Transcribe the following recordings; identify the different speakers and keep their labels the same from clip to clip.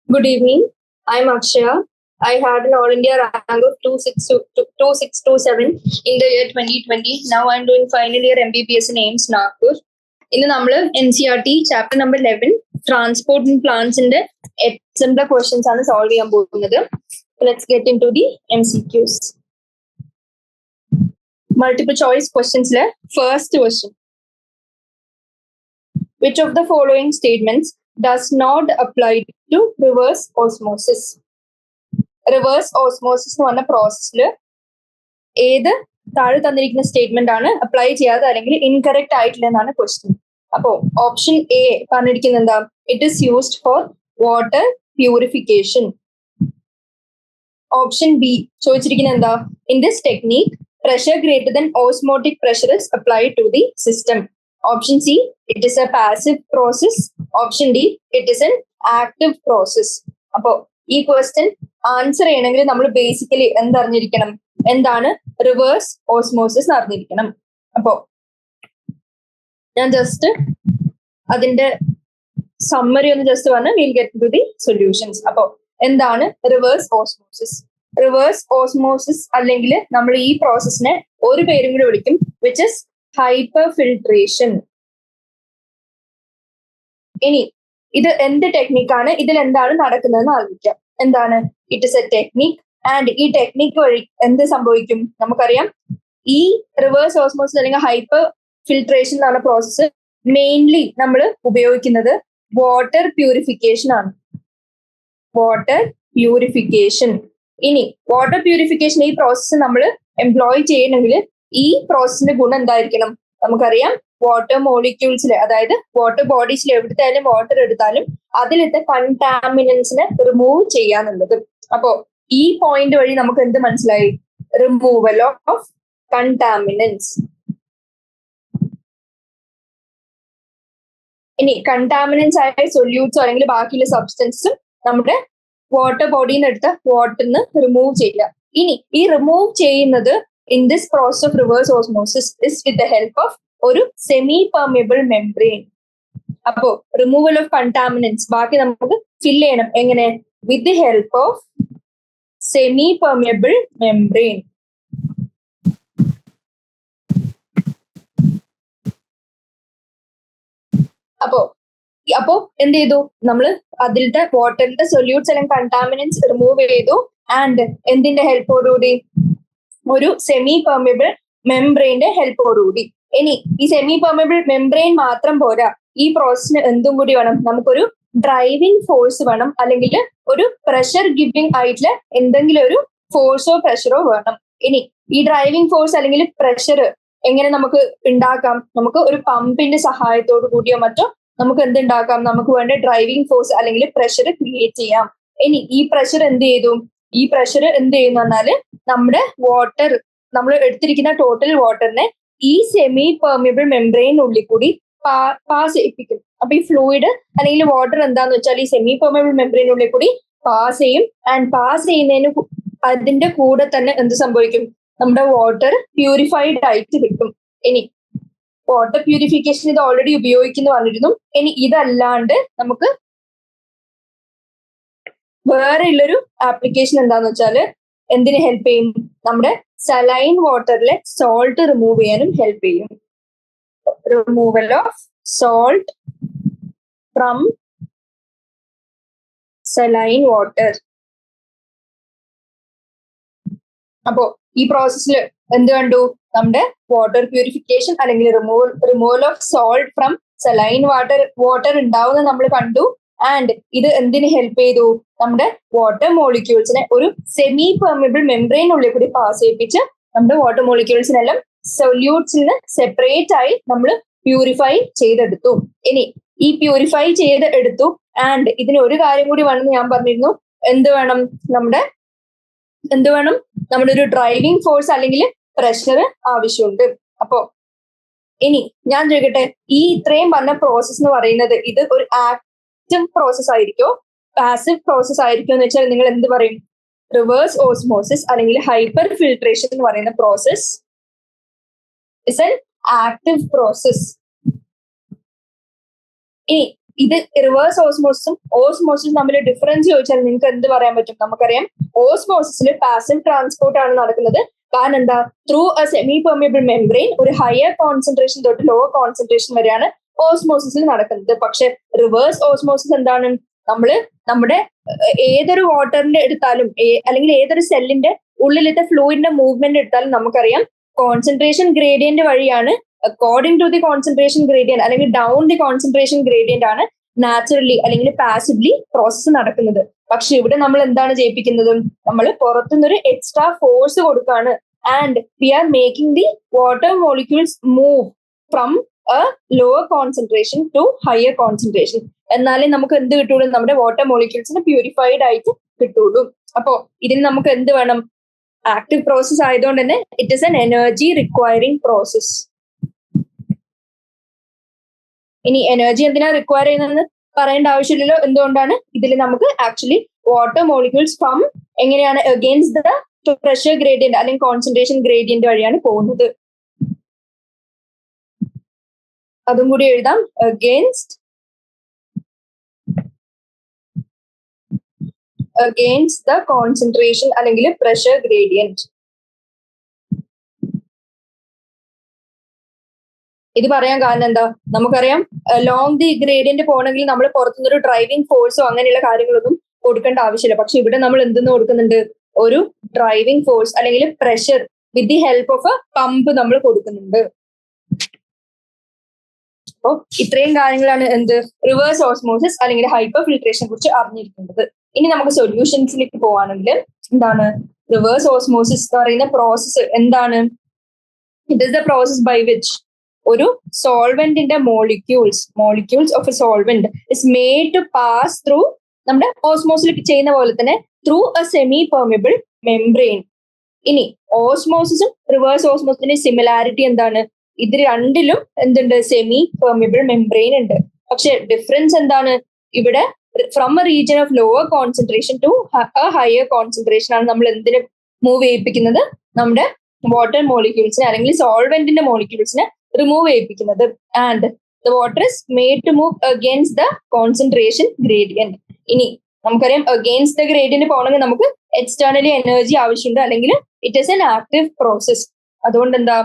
Speaker 1: Good evening. I'm Akshaya. I had an All India rank of 2627 in the year 2020. Now I'm doing final year MBBS in AIMS Nagpur. ഇന്ന് നമ്മൾ NCERT chapter number 11 transport and പ്ലാന്റ്സിന്റെ exemplar questions ആണ് solve ചെയ്യാൻ പോകുന്നത്. Let's get into the MCQs. Multiple choice ക്വസ്റ്റ്യൻസിലെ first question, which of the following statements does not apply to reverse osmosis? Reverse osmosis എന്ന് പറഞ്ഞ പ്രോസസ്സിൽ ഏത് താഴെ തന്നിരിക്കുന്ന സ്റ്റേറ്റ്മെന്റ് ആണ് അപ്ലൈ ചെയ്യാതെ അല്ലെങ്കിൽ ഇൻകറക്റ്റ് ആയിട്ടില്ല എന്നാണ് ക്വസ്റ്റ്യൻ. അപ്പോ ഓപ്ഷൻ എ പറഞ്ഞിരിക്കുന്നത് എന്താ? It is used for water purification. Option B ചോദിച്ചിരിക്കുന്നത് എന്താ? In this technique pressure greater than osmotic pressure is applied to the system. Option C, it is a passive process. Option D, it is an active process. അപ്പോ ഈ question answer ചെയ്യണമെങ്കിൽ നമ്മൾ basically എന്തറിഞ്ഞിരിക്കണം? എന്താണ് reverse osmosis അറിഞ്ഞിരിക്കണം. അപ്പോ ഞാൻ just അതിന്റെ summary ഒന്ന് ജസ്റ്റ് പറഞ്ഞ് will get to the solutions. അപ്പോ എന്താണ് റിവേഴ്സ് ഓസ്മോസിസ്? റിവേഴ്സ് ഓസ്മോസിസ് അല്ലെങ്കിൽ നമ്മൾ ഈ പ്രോസസ്സിനെ ഒരു പേരും കൂടി വിളിക്കും, വിച്ച് ഇസ് ഹൈപ്പർ ഫിൽട്രേഷൻ. ഇനി ഇത് എന്ത് ടെക്നിക്കാണ്? ഇതിൽ എന്താണ് നടക്കുന്നതെന്ന് ആലോചിക്കാം. എന്താണ്? It is A technique and ഈ ടെക്നിക്ക് വഴി എന്ത് സംഭവിക്കും? നമുക്കറിയാം ഈ റിവേഴ്സ് ഓസ്മോസിസ് അല്ലെങ്കിൽ ഹൈപ്പർ ഫിൽട്രേഷൻ എന്ന് പറഞ്ഞ പ്രോസസ്സ് മെയിൻലി നമ്മൾ ഉപയോഗിക്കുന്നത് വാട്ടർ പ്യൂരിഫിക്കേഷൻ ആണ്. Water purification. ഇനി വാട്ടർ പ്യൂരിഫിക്കേഷൻ ഈ പ്രോസസ്സ് നമ്മൾ എംപ്ലോയ് ചെയ്യണമെങ്കിൽ ഈ പ്രോസസ്സിന്റെ ഗുണം എന്തായിരിക്കണം? നമുക്കറിയാം വാട്ടർ മോളിക്യൂൾസിൽ, അതായത് വാട്ടർ ബോഡീസിൽ എവിടുത്തായാലും വാട്ടർ എടുത്താലും അതിലത്തെ കണ്ടാമിനൻസിനെ റിമൂവ് ചെയ്യാന്നുള്ളത്. അപ്പോ ഈ പോയിന്റ് വഴി നമുക്ക് എന്ത് മനസ്സിലായി? Removal of contaminants. ഇനി കണ്ടാമിനൻസ് ആയ സൊല്യൂട്ട്സോ അല്ലെങ്കിൽ ബാക്കിയുള്ള സബ്സ്റ്റൻസും നമ്മുടെ വാട്ടർ ബോഡിയിൽ നിന്ന് എടുത്ത വാട്ടറിന് റിമൂവ് ചെയ്യുക. ഇനി ഈ റിമൂവ് ചെയ്യുന്നത് in this process of reverse osmosis is with the help of ഒരു സെമി പെർമിയബിൾ മെംബ്രെയിൻ. അപ്പോ റിമൂവൽ ഓഫ് കണ്ടാമിനൻസ് ബാക്കി നമുക്ക് ഫിൽ ചെയ്യണം. എങ്ങനെ? With the help of semi permeable membrane. അപ്പോ എന്ത് ചെയ്തു? നമ്മൾ അതിലത്തെ വാട്ടറിന്റെ സൊല്യൂട്ട്സ് അല്ലെങ്കിൽ കണ്ടാമിനൻസ് റിമൂവ് ചെയ്തു. ആൻഡ് എന്തിന്റെ ഹെൽപ്പോടുകൂടി? ഒരു സെമി പെർമിയബിൾ മെംബ്രെയിന്റെ ഹെൽപ്പോടുകൂടി. ഇനി ഈ സെമി പെർമിയബിൾ മെംബ്രെയിൻ മാത്രം പോരാ, ഈ പ്രോസസ്സിന് എന്തും കൂടി വേണം? നമുക്കൊരു ഡ്രൈവിംഗ് ഫോഴ്സ് വേണം, അല്ലെങ്കിൽ ഒരു പ്രഷർ ഗിവിംഗ് ആയിട്ടുള്ള എന്തെങ്കിലും ഒരു ഫോഴ്സോ പ്രഷറോ വേണം. ഇനി ഈ ഡ്രൈവിംഗ് ഫോഴ്സ് അല്ലെങ്കിൽ പ്രഷർ എങ്ങനെ നമുക്ക് ഉണ്ടാക്കാം? നമുക്ക് ഒരു പമ്പിന്റെ സഹായത്തോടു കൂടിയോ മറ്റോ നമുക്ക് എന്തുണ്ടാക്കാം? നമുക്ക് വേണ്ട ഡ്രൈവിംഗ് ഫോഴ്സ് അല്ലെങ്കിൽ പ്രഷർ ക്രിയേറ്റ് ചെയ്യാം. ഇനി ഈ പ്രഷർ എന്ത് ചെയ്തു? ഈ പ്രഷർ എന്ത് ചെയ്യുന്നു പറഞ്ഞാല് നമ്മുടെ വാട്ടർ, നമ്മൾ എടുത്തിരിക്കുന്ന ടോട്ടൽ വാട്ടറിനെ ഈ സെമി പെർമിയബിൾ മെംബ്രെയിനുള്ളിൽ കൂടി പാസ് ചെയ്യിപ്പിക്കും. അപ്പൊ ഈ ഫ്ലൂയിഡ് അല്ലെങ്കിൽ വാട്ടർ എന്താന്ന് വെച്ചാൽ ഈ സെമി പെർമിയബിൾ മെംബ്രെയിനുള്ളിൽ കൂടി പാസ് ചെയ്യും. ആൻഡ് പാസ് ചെയ്യുന്നതിന് അതിന്റെ കൂടെ തന്നെ എന്ത് സംഭവിക്കും? നമ്മുടെ വാട്ടർ പ്യൂരിഫൈഡ് ആയിട്ട് കിട്ടും. ഇനി വാട്ടർ പ്യൂരിഫിക്കേഷൻ ഇത് ഓൾറെഡി ഉപയോഗിക്കുന്നു പറഞ്ഞിരുന്നു. ഇനി ഇതല്ലാണ്ട് നമുക്ക് വേറെ ഉള്ളൊരു ആപ്ലിക്കേഷൻ എന്താന്ന് വെച്ചാല് എന്തിന് ഹെൽപ്പ് ചെയ്യും? നമ്മുടെ സലൈൻ വാട്ടറിലെ സോൾട്ട് റിമൂവ് ചെയ്യാനും ഹെൽപ്പ് ചെയ്യും. Removal of salt from saline water. അപ്പോ ഈ പ്രോസസ്സിൽ എന്ത് കണ്ടു? നമ്മുടെ വാട്ടർ പ്യൂരിഫിക്കേഷൻ അല്ലെങ്കിൽ removal of salt from saline water ഉണ്ടാവുന്ന നമ്മൾ കണ്ടു. ആൻഡ് ഇത് എന്തിന് ഹെൽപ്പ് ചെയ്തു? നമ്മുടെ വാട്ടർ മോളിക്യൂൾസിനെ ഒരു സെമി പെർമിയബിൾ മെംബ്രെയിനുള്ളിൽ കൂടി പാസ് ചെയ്യിപ്പിച്ച് നമ്മുടെ വാട്ടർ മോളിക്യൂൾസിനെല്ലാം സൊല്യൂട്ട്സിൽ നിന്ന് സെപ്പറേറ്റ് ആയി നമ്മൾ പ്യൂരിഫൈ ചെയ്തെടുത്തു. ഇനി ഈ പ്യൂരിഫൈ ചെയ്ത് എടുത്തു. ആൻഡ് ഇതിന് ഒരു കാര്യം കൂടി വേണമെന്ന് ഞാൻ പറഞ്ഞിരുന്നു. എന്ത് വേണം? നമ്മുടെ ഒരു ഡ്രൈവിംഗ് ഫോഴ്സ് അല്ലെങ്കിൽ പ്രഷർ ആവശ്യമുണ്ട്. അപ്പോ ഇനി ഞാൻ ചോദിക്കട്ടെ, ഈ ഇത്രയും പറഞ്ഞ പ്രോസസ് എന്ന് പറയുന്നത് ഇത് ഒരു ആക്റ്റീവ് പ്രോസസ് ആയിരിക്കോ പാസീവ് പ്രോസസ് ആയിരിക്കോ എന്ന് വെച്ചാൽ നിങ്ങൾ എന്ത് പറയും? റിവേഴ്സ് ഓസ്മോസിസ് അല്ലെങ്കിൽ ഹൈപ്പർ ഫിൽട്രേഷൻ എന്ന് പറയുന്ന process is an active process. ഇനി ഇത് റിവേഴ്സ് ഓസ്മോസിസും ഓസ്മോസിസും തമ്മിൽ ഡിഫറൻസ് ചോദിച്ചാൽ നിങ്ങൾക്ക് എന്ത് പറയാൻ പറ്റും? നമുക്കറിയാം ഓസ്മോസിസിൽ പാസീവ് ട്രാൻസ്പോർട്ട് ആണ് നടക്കുന്നത്. കാരണം എന്താ? Through a semi permeable membrane ഒരു ഹയർ കോൺസെൻട്രേഷൻ തൊട്ട് ലോവർ കോൺസെൻട്രേഷൻ വരെയാണ് ഓസ്മോസിസിൽ നടക്കുന്നത്. പക്ഷെ റിവേഴ്സ് ഓസ്മോസിസ് എന്താണ്? നമ്മുടെ ഏതൊരു വാട്ടറിന്റെ എടുത്താലും അല്ലെങ്കിൽ ഏതൊരു സെല്ലിന്റെ ഉള്ളിലത്തെ ഫ്ലൂയിഡിന്റെ മൂവ്മെന്റ് എടുത്താലും നമുക്കറിയാം കോൺസെൻട്രേഷൻ ഗ്രേഡിയന്റ് വഴിയാണ്, according to the concentration gradient അല്ലെങ്കിൽ ഡൗൺ ദി കോൺസെൻട്രേഷൻ ഗ്രേഡിയന്റ് ആണ് നാച്ചുറലി അല്ലെങ്കിൽ പാസിവ്ലി പ്രോസസ്സ് നടക്കുന്നത്. പക്ഷെ ഇവിടെ നമ്മൾ എന്താണ് ചെയ്യിപ്പിക്കുന്നത്? നമ്മൾ പുറത്തുനിന്നൊരു എക്സ്ട്രാ ഫോഴ്സ് കൊടുക്കുകയാണ്. And we are making the water molecules move from a lower concentration to higher concentration. എന്നാലേ നമുക്ക് എന്ത് കിട്ടുള്ളൂ? നമ്മുടെ വാട്ടർ മോളിക്യൂൾസിന് പ്യൂരിഫൈഡ് ആയിട്ട് കിട്ടുള്ളൂ. അപ്പോ ഇതിന് നമുക്ക് എന്ത് വേണം? ആക്റ്റീവ് പ്രോസസ് ആയതുകൊണ്ട് തന്നെ it is an energy requiring process. ഇനി എനർജി എന്തിനാ റിക്വയർ ചെയ്യുന്നതെന്ന് പറയേണ്ട ആവശ്യമില്ലല്ലോ. എന്തുകൊണ്ടാണ്? ഇതിൽ നമുക്ക് ആക്ച്വലി വാട്ടർ മോളിക്യൂൾസ് ഫ്രം എങ്ങനെയാണ് അഗെയിൻസ്റ്റ് ദ പ്രഷർ ഗ്രേഡിയന്റ് അല്ലെങ്കിൽ കോൺസെൻട്രേഷൻ ഗ്രേഡിയന്റ് വഴിയാണ് പോകുന്നത്. അതും കൂടി എഴുതാം. against the concentration അല്ലെങ്കിൽ pressure gradient. ഇത് പറയാൻ കാരണം എന്താ? നമുക്കറിയാം ലോങ് ദി ഗ്രേഡിയന്റ് പോകണമെങ്കിൽ നമ്മൾ പുറത്തുനിന്നൊരു ഡ്രൈവിംഗ് ഫോഴ്സോ അങ്ങനെയുള്ള കാര്യങ്ങളൊന്നും കൊടുക്കേണ്ട ആവശ്യമില്ല. പക്ഷെ ഇവിടെ നമ്മൾ എന്തെന്ന് കൊടുക്കുന്നുണ്ട്? ഒരു ഡ്രൈവിംഗ് ഫോഴ്സ് അല്ലെങ്കിൽ pressure with the help of A pump നമ്മൾ കൊടുക്കുന്നുണ്ട്. അപ്പോ ഇത്രയും കാര്യങ്ങളാണ് എന്ത് റിവേഴ്സ് ഓസ്മോസിസ് അല്ലെങ്കിൽ ഹൈപ്പർ ഫിൽട്രേഷനെ കുറിച്ച് അറിഞ്ഞിരിക്കേണ്ടത്. ഇനി നമുക്ക് സൊല്യൂഷൻസിലേക്ക് പോവാണെങ്കിൽ എന്താണ് റിവേഴ്സ് ഓസ്മോസിസ് എന്ന് പറയുന്ന പ്രോസസ്സ് എന്താണ്? It is the process by which ഒരു സോൾവെന്റിന്റെ molecules of a solvent is made to pass through നമ്മുടെ ഓസ്മോസിൽ ചെയ്യുന്ന പോലെ തന്നെ through a semi permeable membrane. ഇനി ഓസ്മോസിസും റിവേഴ്സ് ഓസ്മോസിന്റെ സിമിലാരിറ്റി എന്താണ്? ഇത് രണ്ടിലും എന്തുണ്ട്? സെമി പെർമിയബിൾ മെംബ്രെയിൻ ഉണ്ട്. പക്ഷെ ഡിഫറൻസ് എന്താണ്? ഇവിടെ from a region of lower concentration to higher concentration ആണ് നമ്മൾ എന്തിന് മൂവ് ചെയ്യിപ്പിക്കുന്നത്? നമ്മുടെ വാട്ടർ മോളിക്യൂൾസിനെ അല്ലെങ്കിൽ സോൾവെന്റിന്റെ മോളിക്യൂൾസിനെ റിമൂവ് ചെയ്യിപ്പിക്കുന്നത്. And the water is made to move against the concentration gradient. ഇനി നമുക്കറിയാം അഗെയിൻസ്റ്റ് ദ ഗ്രേഡിയന്റ് പോകണമെങ്കിൽ നമുക്ക് എക്സ്റ്റേണലി എനർജി ആവശ്യമുണ്ട്, അല്ലെങ്കിൽ it is an active process. അതുകൊണ്ട് എന്താ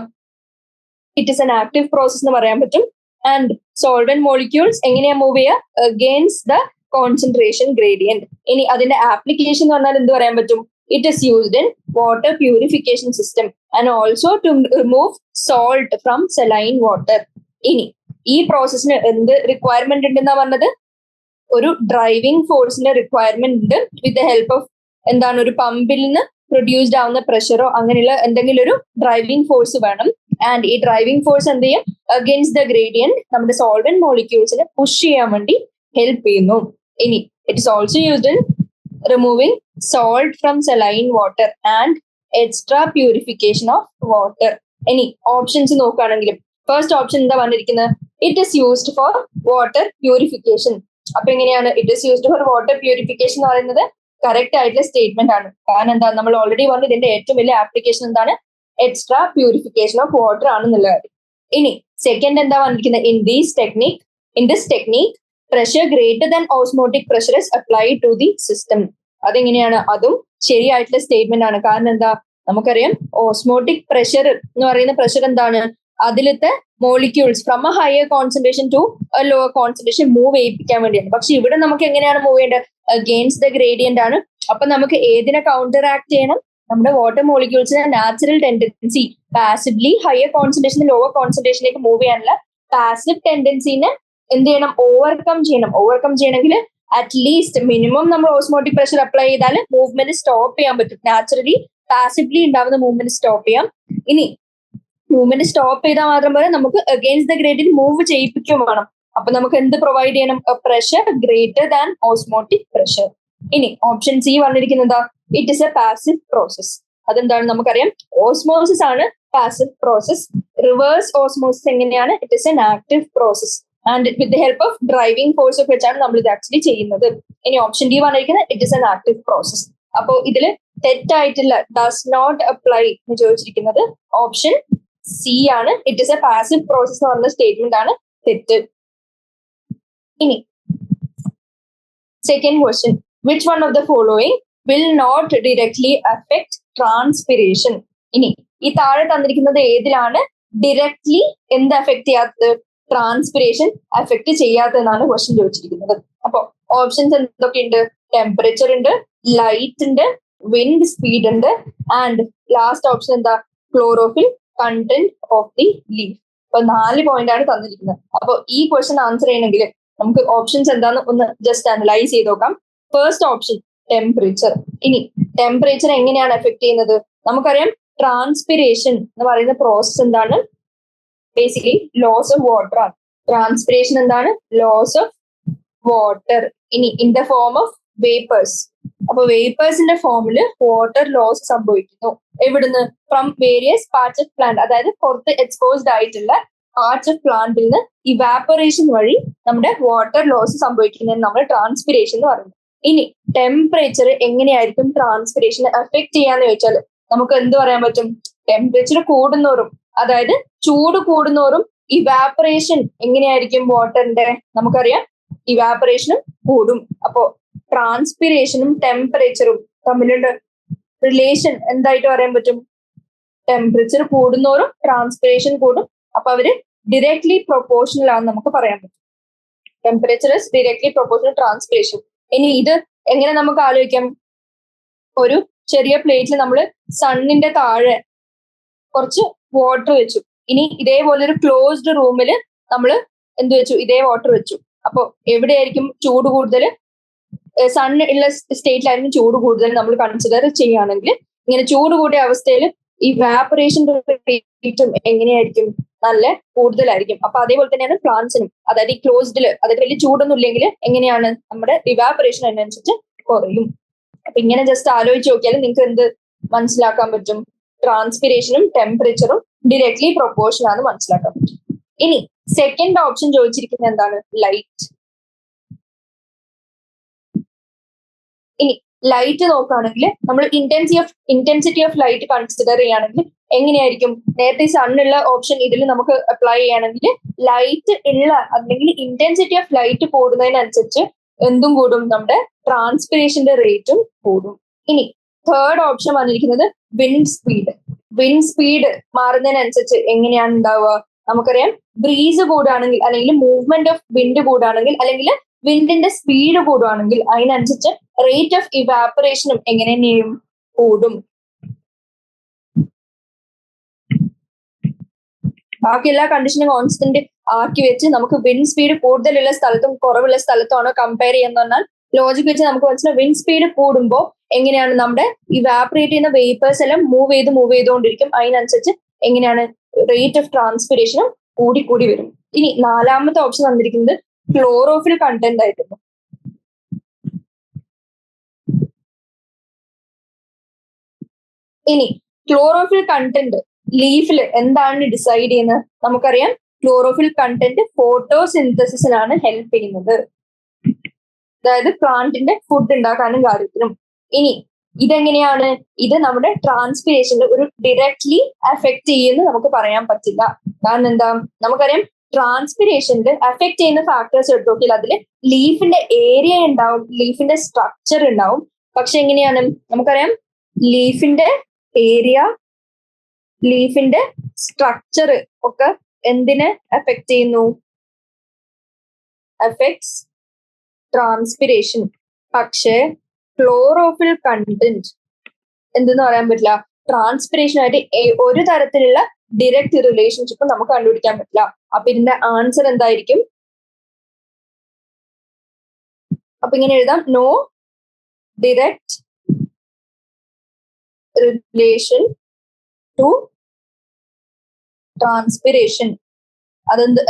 Speaker 1: it is an active process എന്ന് പറയാൻ പറ്റും. ആൻഡ് സോൾവെന്റ് മോളിക്യൂൾസ് എങ്ങനെയാ മൂവ് ചെയ്യുക? Against the concentration gradient. ഇനി അതിന്റെ ആപ്ലിക്കേഷൻ എന്ന് പറഞ്ഞാൽ എന്ത് പറയാൻ പറ്റും? It is used in water purification system and also to remove salt from saline water. ഇനി ഈ പ്രോസസ്സിന് എന്ത് റിക്വയർമെന്റ് ഉണ്ടെന്നാ പറഞ്ഞത്? ഒരു ഡ്രൈവിംഗ് ഫോഴ്സിന്റെ റിക്വയർമെന്റ് ഉണ്ട്. വിത്ത് ദ ഹെൽപ്പ് ഓഫ് എന്താണ്? ഒരു പമ്പിൽ നിന്ന് പ്രൊഡ്യൂസ്ഡ് ആവുന്ന പ്രഷറോ അങ്ങനെയുള്ള എന്തെങ്കിലും ഒരു ഡ്രൈവിംഗ് ഫോഴ്സ് വേണം. ആൻഡ് ഈ ഡ്രൈവിംഗ് ഫോഴ്സ് എന്ത് ചെയ്യും? അഗെയിൻസ്റ്റ് ദ ഗ്രേഡിയന്റ് നമ്മുടെ സോൾവെന്റ് മോളിക്യൂൾസിനെ പുഷ് ചെയ്യാൻ വേണ്ടി ഹെൽപ്പ് ചെയ്യുന്നു. ഇനി it is also used in removing salt from saline water and extra purification of water. ഇനി ഓപ്ഷൻസ് നോക്കുകയാണെങ്കിലും ഫസ്റ്റ് ഓപ്ഷൻ എന്താ പറഞ്ഞിരിക്കുന്നത്? It is used for water purification. അപ്പൊ എങ്ങനെയാണ് it is used for water purification എന്ന് പറയുന്നത്? കറക്റ്റ് ആയിട്ടുള്ള statement ആണ്. കാരണം എന്താ? നമ്മൾ ഓൾറെഡി പറഞ്ഞു ഇതിന്റെ ഏറ്റവും വലിയ ആപ്ലിക്കേഷൻ എന്താണ്? എക്സ്ട്രാ പ്യൂരിഫിക്കേഷൻ ഓഫ് വാട്ടർ ആണെന്നുള്ള കാര്യം. ഇനി സെക്കൻഡ് എന്താ പറഞ്ഞിരിക്കുന്നത്? In this technique pressure greater than osmotic pressure is applied to the system. അതെങ്ങനെയാണ്? അതും ശരിയായിട്ടുള്ള സ്റ്റേറ്റ്മെന്റ് ആണ്. കാരണം എന്താ? നമുക്കറിയാം ഓസ്മോട്ടിക് പ്രഷർ എന്ന് പറയുന്ന പ്രഷർ എന്താണ്? അതിലത്തെ molecules from a higher concentration to a lower concentration move ചെയ്യിപ്പിക്കാൻ വേണ്ടിയാണ്. പക്ഷെ ഇവിടെ നമുക്ക് എങ്ങനെയാണ് മൂവ് ചെയ്യേണ്ടത്? അഗെയിൻസ്റ്റ് ദ ഗ്രേഡിയന്റ് ആണ്. അപ്പൊ നമുക്ക് ഏതിനെ കൗണ്ടർ ആക്ട് ചെയ്യണം? നമ്മുടെ വാട്ടർ മോളിക്യൂൾസിന്റെ natural tendency passively higher concentration lower കോൺസെൻട്രേഷനിലേക്ക് മൂവ് ചെയ്യാനുള്ള പാസീവ് ടെൻഡൻസിനെ എന്ത് ചെയ്യണം? ഓവർകം ചെയ്യണമെങ്കിൽ അറ്റ്ലീസ്റ്റ് മിനിമം നമ്മൾ ഓസ്മോട്ടിക് പ്രഷർ അപ്ലൈ ചെയ്താൽ മൂവ്മെന്റ് സ്റ്റോപ്പ് ചെയ്യാൻ പറ്റും. നാച്ചുറലി പാസിവ്ലി ഉണ്ടാവുന്ന മൂവ്മെന്റ് സ്റ്റോപ്പ് ചെയ്യാം. ഇനി മൂവ്മെന്റ് സ്റ്റോപ്പ് ചെയ്താൽ മാത്രം പോലെ നമുക്ക് അഗെയിൻസ്റ്റ് ദ ഗ്രേഡിയന്റ് മൂവ് ചെയ്യിപ്പിക്കുകയും വേണം. അപ്പൊ നമുക്ക് എന്ത് പ്രൊവൈഡ് ചെയ്യണം? Pressure greater than osmotic pressure. ഇനി ഓപ്ഷൻ സി പറഞ്ഞിരിക്കുന്നത് it is A passive process. അതെന്താണ്? നമുക്കറിയാം ഓസ്മോസിസ് ആണ് പാസീവ് പ്രോസസ്. റിവേഴ്സ് ഓസ്മോസിസ് എങ്ങനെയാണ്? It is an active process. And with the help of driving force ഒക്കെ വെച്ചാണ് നമ്മൾ ഇത് ആക്ച്വലി ചെയ്യുന്നത്. ഇനി ഓപ്ഷൻ ഡി പറഞ്ഞിരിക്കുന്നത് it is an active process. അപ്പോ ഇതിൽ തെറ്റായിട്ടുള്ള ഡസ് നോട്ട് അപ്ലൈ എന്ന് ചോദിച്ചിരിക്കുന്നത് ഓപ്ഷൻ സി ആണ്. It is A passive process എന്ന് പറഞ്ഞ സ്റ്റേറ്റ്മെന്റ് ആണ് തെറ്റ്. ഇനി Second question, which one of the following will not directly affect transpiration? ഇനി ഈ താഴെ തന്നിരിക്കുന്നത് ഏതിലാണ് ഡയറക്ട്ലി എന്ത് അഫക്ട് ചെയ്യാത്തത്? ട്രാൻസ്പിറേഷൻ അഫക്ട് ചെയ്യാത്തതെന്നാണ് ക്വസ്റ്റ്യൻ ചോദിച്ചിരിക്കുന്നത്. അപ്പൊ ഓപ്ഷൻസ് എന്തൊക്കെയുണ്ട്? ടെമ്പറേച്ചർ ഉണ്ട്, ലൈറ്റ് ഉണ്ട്, വിൻഡ് സ്പീഡ് ഉണ്ട്, ആൻഡ് ലാസ്റ്റ് ഓപ്ഷൻ എന്താ? Chlorophyll content of the leaf. അപ്പൊ 4 പോയിന്റ് ആണ് തന്നിരിക്കുന്നത്. അപ്പൊ ഈ ക്വസ്റ്റ്യൻ ആൻസർ ചെയ്യണമെങ്കിൽ നമുക്ക് ഓപ്ഷൻസ് എന്താന്ന് ഒന്ന് ജസ്റ്റ് അനലൈസ് ചെയ്ത് നോക്കാം. First option temperature. ഇനി ടെമ്പറേച്ചർ എങ്ങനെയാണ് എഫക്ട് ചെയ്യുന്നത്? നമുക്കറിയാം ട്രാൻസ്പിറേഷൻ എന്ന് പറയുന്ന പ്രോസസ് എന്താണ്? ബേസിക്കലി ലോസ് ഓഫ് വാട്ടർ ആണ്. ട്രാൻസ്പിറേഷൻ എന്താണ്? Loss of water. ഇനി in the form of vapours. അപ്പൊ വേപ്പേഴ്സിന്റെ ഫോമില് വാട്ടർ ലോസ് സംഭവിക്കുന്നു. എവിടുന്ന്? From various parts of plant. അതായത് പുറത്ത് എക്സ്പോസ്ഡ് ആയിട്ടുള്ള പാർട്സ് ഓഫ് പ്ലാന്റിൽ നിന്ന് ഇവാപ്പറേഷൻ വഴി നമ്മുടെ വാട്ടർ ലോസ് സംഭവിക്കുന്നതിന് നമ്മൾ ട്രാൻസ്പിറേഷൻ എന്ന് പറയുന്നത്. ഇനി ടെമ്പറേച്ചർ എങ്ങനെയായിരിക്കും ട്രാൻസ്പിറേഷനെ അഫക്ട് ചെയ്യാന്ന് ചോദിച്ചാൽ നമുക്ക് എന്ത് പറയാൻ പറ്റും? ടെമ്പറേച്ചർ കൂടുന്നോറും, അതായത് ചൂട് കൂടുന്നോറും ഇവാപ്പറേഷൻ എങ്ങനെയായിരിക്കും വാട്ടറിന്റെ? നമുക്കറിയാം ഇവാപ്പറേഷനും കൂടും. അപ്പോ ട്രാൻസ്പിറേഷനും ടെമ്പറേച്ചറും തമ്മിലുള്ള റിലേഷൻ എന്തായിട്ട് പറയാൻ പറ്റും? ടെമ്പറേച്ചർ കൂടുന്നോറും ട്രാൻസ്പിറേഷൻ കൂടും. അപ്പൊ അവര് ഡിറക്ട്ലി പ്രൊപ്പോർഷണൽ ആണെന്ന് നമുക്ക് പറയാൻ പറ്റും. Temperature is directly proportional transpiration. ഇനി ഇത് എങ്ങനെ നമുക്ക് ആലോചിക്കാം? ഒരു ചെറിയ പ്ലേറ്റിൽ നമ്മൾ സണ്ണിന്റെ താഴെ കുറച്ച് വാട്ടർ വെച്ചു. ഇനി ഇതേപോലെ ഒരു ക്ലോസ്ഡ് റൂമിൽ നമ്മൾ എന്ത് വെച്ചു? ഇതേ വാട്ടർ വെച്ചു. അപ്പൊ എവിടെയായിരിക്കും ചൂട് കൂടുതൽ? സൺ ഉള്ള സ്റ്റേറ്റിലായിരിക്കും ചൂട് കൂടുതൽ നമ്മൾ കൺസിഡർ ചെയ്യുകയാണെങ്കിൽ. ഇങ്ങനെ ചൂട് കൂടിയ അവസ്ഥയിൽ ഈ വാപ്പറേഷൻ റേറ്റും എങ്ങനെയായിരിക്കും? നല്ല കൂടുതലായിരിക്കും. അപ്പൊ അതേപോലെ തന്നെയാണ് പ്ലാന്റ്സിനും. അതായത് ഈ ക്ലോസ്ഡില്, അതായത് വലിയ ചൂടൊന്നും ഇല്ലെങ്കിൽ എങ്ങനെയാണ് നമ്മുടെ ഇവാപ്പറേഷൻ അതിനനുസരിച്ച് കുറയും. അപ്പൊ ഇങ്ങനെ ജസ്റ്റ് ആലോചിച്ച് നോക്കിയാൽ നിങ്ങൾക്ക് എന്ത് മനസ്സിലാക്കാൻ പറ്റും? ട്രാൻസ്പിറേഷനും ടെമ്പറേച്ചറും ഡിറക്ട്ലി പ്രൊപ്പോർഷൻ ആണെന്ന് മനസ്സിലാക്കാൻ പറ്റും. ഇനി സെക്കൻഡ് ഓപ്ഷൻ ചോദിച്ചിരിക്കുന്നത് എന്താണ്? ലൈറ്റ്. ഇനി ലൈറ്റ് നോക്കുകയാണെങ്കിൽ നമ്മൾ ഇന്റൻസിറ്റി ഓഫ് ലൈറ്റ് കൺസിഡർ ചെയ്യുകയാണെങ്കിൽ എങ്ങനെയായിരിക്കും? നേരത്തെ സണ്ണുള്ള ഓപ്ഷൻ ഇതിൽ നമുക്ക് അപ്ലൈ ചെയ്യുകയാണെങ്കിൽ ലൈറ്റ് ഉള്ള അല്ലെങ്കിൽ ഇന്റൻസിറ്റി ഓഫ് ലൈറ്റ് കൂടുന്നതിനനുസരിച്ച് എന്തും കൂടും? നമ്മുടെ ട്രാൻസ്പിറേഷന്റെ റേറ്റും കൂടും. ഇനി തേർഡ് ഓപ്ഷൻ വന്നിരിക്കുന്നത് വിൻഡ് സ്പീഡ്. വിൻഡ് സ്പീഡ് മാറുന്നതിനനുസരിച്ച് എങ്ങനെയാണ് ഉണ്ടാവുക? നമുക്കറിയാം ബ്രീസ് കൂടുകയാണെങ്കിൽ, അല്ലെങ്കിൽ മൂവ്മെന്റ് ഓഫ് വിൻഡ് കൂടുകയാണെങ്കിൽ, അല്ലെങ്കിൽ വിൻഡിന്റെ സ്പീഡ് കൂടുകയാണെങ്കിൽ അതിനനുസരിച്ച് റേറ്റ് ഓഫ് ഇവാപ്പറേഷനും എങ്ങനെ ചെയ്യും? കൂടും. ബാക്കി എല്ലാ കണ്ടീഷനും കോൺസ്റ്റന്റ് ആക്കി വെച്ച് നമുക്ക് വിൻഡ് സ്പീഡ് കൂടുതലുള്ള സ്ഥലത്തും കുറവുള്ള സ്ഥലത്തുമാണ് കമ്പയർ ചെയ്യുന്ന പറഞ്ഞാൽ ലോജിക് വെച്ച് നമുക്ക് മനസ്സിലാവും വിൻഡ് സ്പീഡ് കൂടുമ്പോൾ എങ്ങനെയാണ് നമ്മുടെ ഇവാപ്പറേറ്റ് ചെയ്യുന്ന വേപ്പേഴ്സ് എല്ലാം മൂവ് ചെയ്തുകൊണ്ടിരിക്കും. അതിനനുസരിച്ച് എങ്ങനെയാണ് റേറ്റ് ഓഫ് ട്രാൻസ്പിറേഷനും കൂടി വരും. ഇനി നാലാമത്തെ ഓപ്ഷൻ തന്നിരിക്കുന്നത് ക്ലോറോഫിൽ കണ്ടന്റ് ആയിരുന്നു. ഇനി ക്ലോറോഫിൽ കണ്ടന്റ് ലീഫിൽ എന്താണ് ഡിസൈഡ് ചെയ്യുന്നത്? നമുക്കറിയാം ക്ലോറോഫിൽ കണ്ടന്റ് ഫോട്ടോസിന്തസിസിനാണ് ഹെൽപ്പ് ചെയ്യുന്നത്. അതായത് പ്ലാന്റിന്റെ ഫുഡ് ഉണ്ടാക്കാനും കാര്യത്തിനും. ഇനി ഇതെങ്ങനെയാണ്? ഇത് നമ്മുടെ ട്രാൻസ്പിറേഷനിൽ ഒരു ഡയറക്ട്ലി അഫക്ട് ചെയ്യുമെന്ന് നമുക്ക് പറയാൻ പറ്റില്ല. കാരണം എന്താ? നമുക്കറിയാം ട്രാൻസ്പിറേഷനിൽ അഫക്ട് ചെയ്യുന്ന ഫാക്ടേഴ്സ് എടുത്തു നോക്കിയാൽ അതിൽ ലീഫിന്റെ ഏരിയ ഉണ്ടാവും, ലീഫിന്റെ സ്ട്രക്ചർ ഉണ്ടാവും. പക്ഷെ എങ്ങനെയാണ്? നമുക്കറിയാം ലീഫിന്റെ ഏരിയ, ലീഫിന്റെ സ്ട്രക്ചർ ഒക്കെ എന്തിനെ അഫക്ട് ചെയ്യുന്നു? Affects transpiration. പക്ഷേ ക്ലോറോഫിൽ കണ്ടന്റ് എന്തെന്ന് പറയാൻ പറ്റില്ല. ട്രാൻസ്പിറേഷനായിട്ട് ഒരു തരത്തിലുള്ള ഡിറക്റ്റ് റിലേഷൻഷിപ്പ് നമുക്ക് കണ്ടുപിടിക്കാൻ പറ്റില്ല. അപ്പൊ ഇതിന്റെ ആൻസർ എന്തായിരിക്കും? അപ്പൊ ഇങ്ങനെ എഴുതാം, no direct relation to transpiration.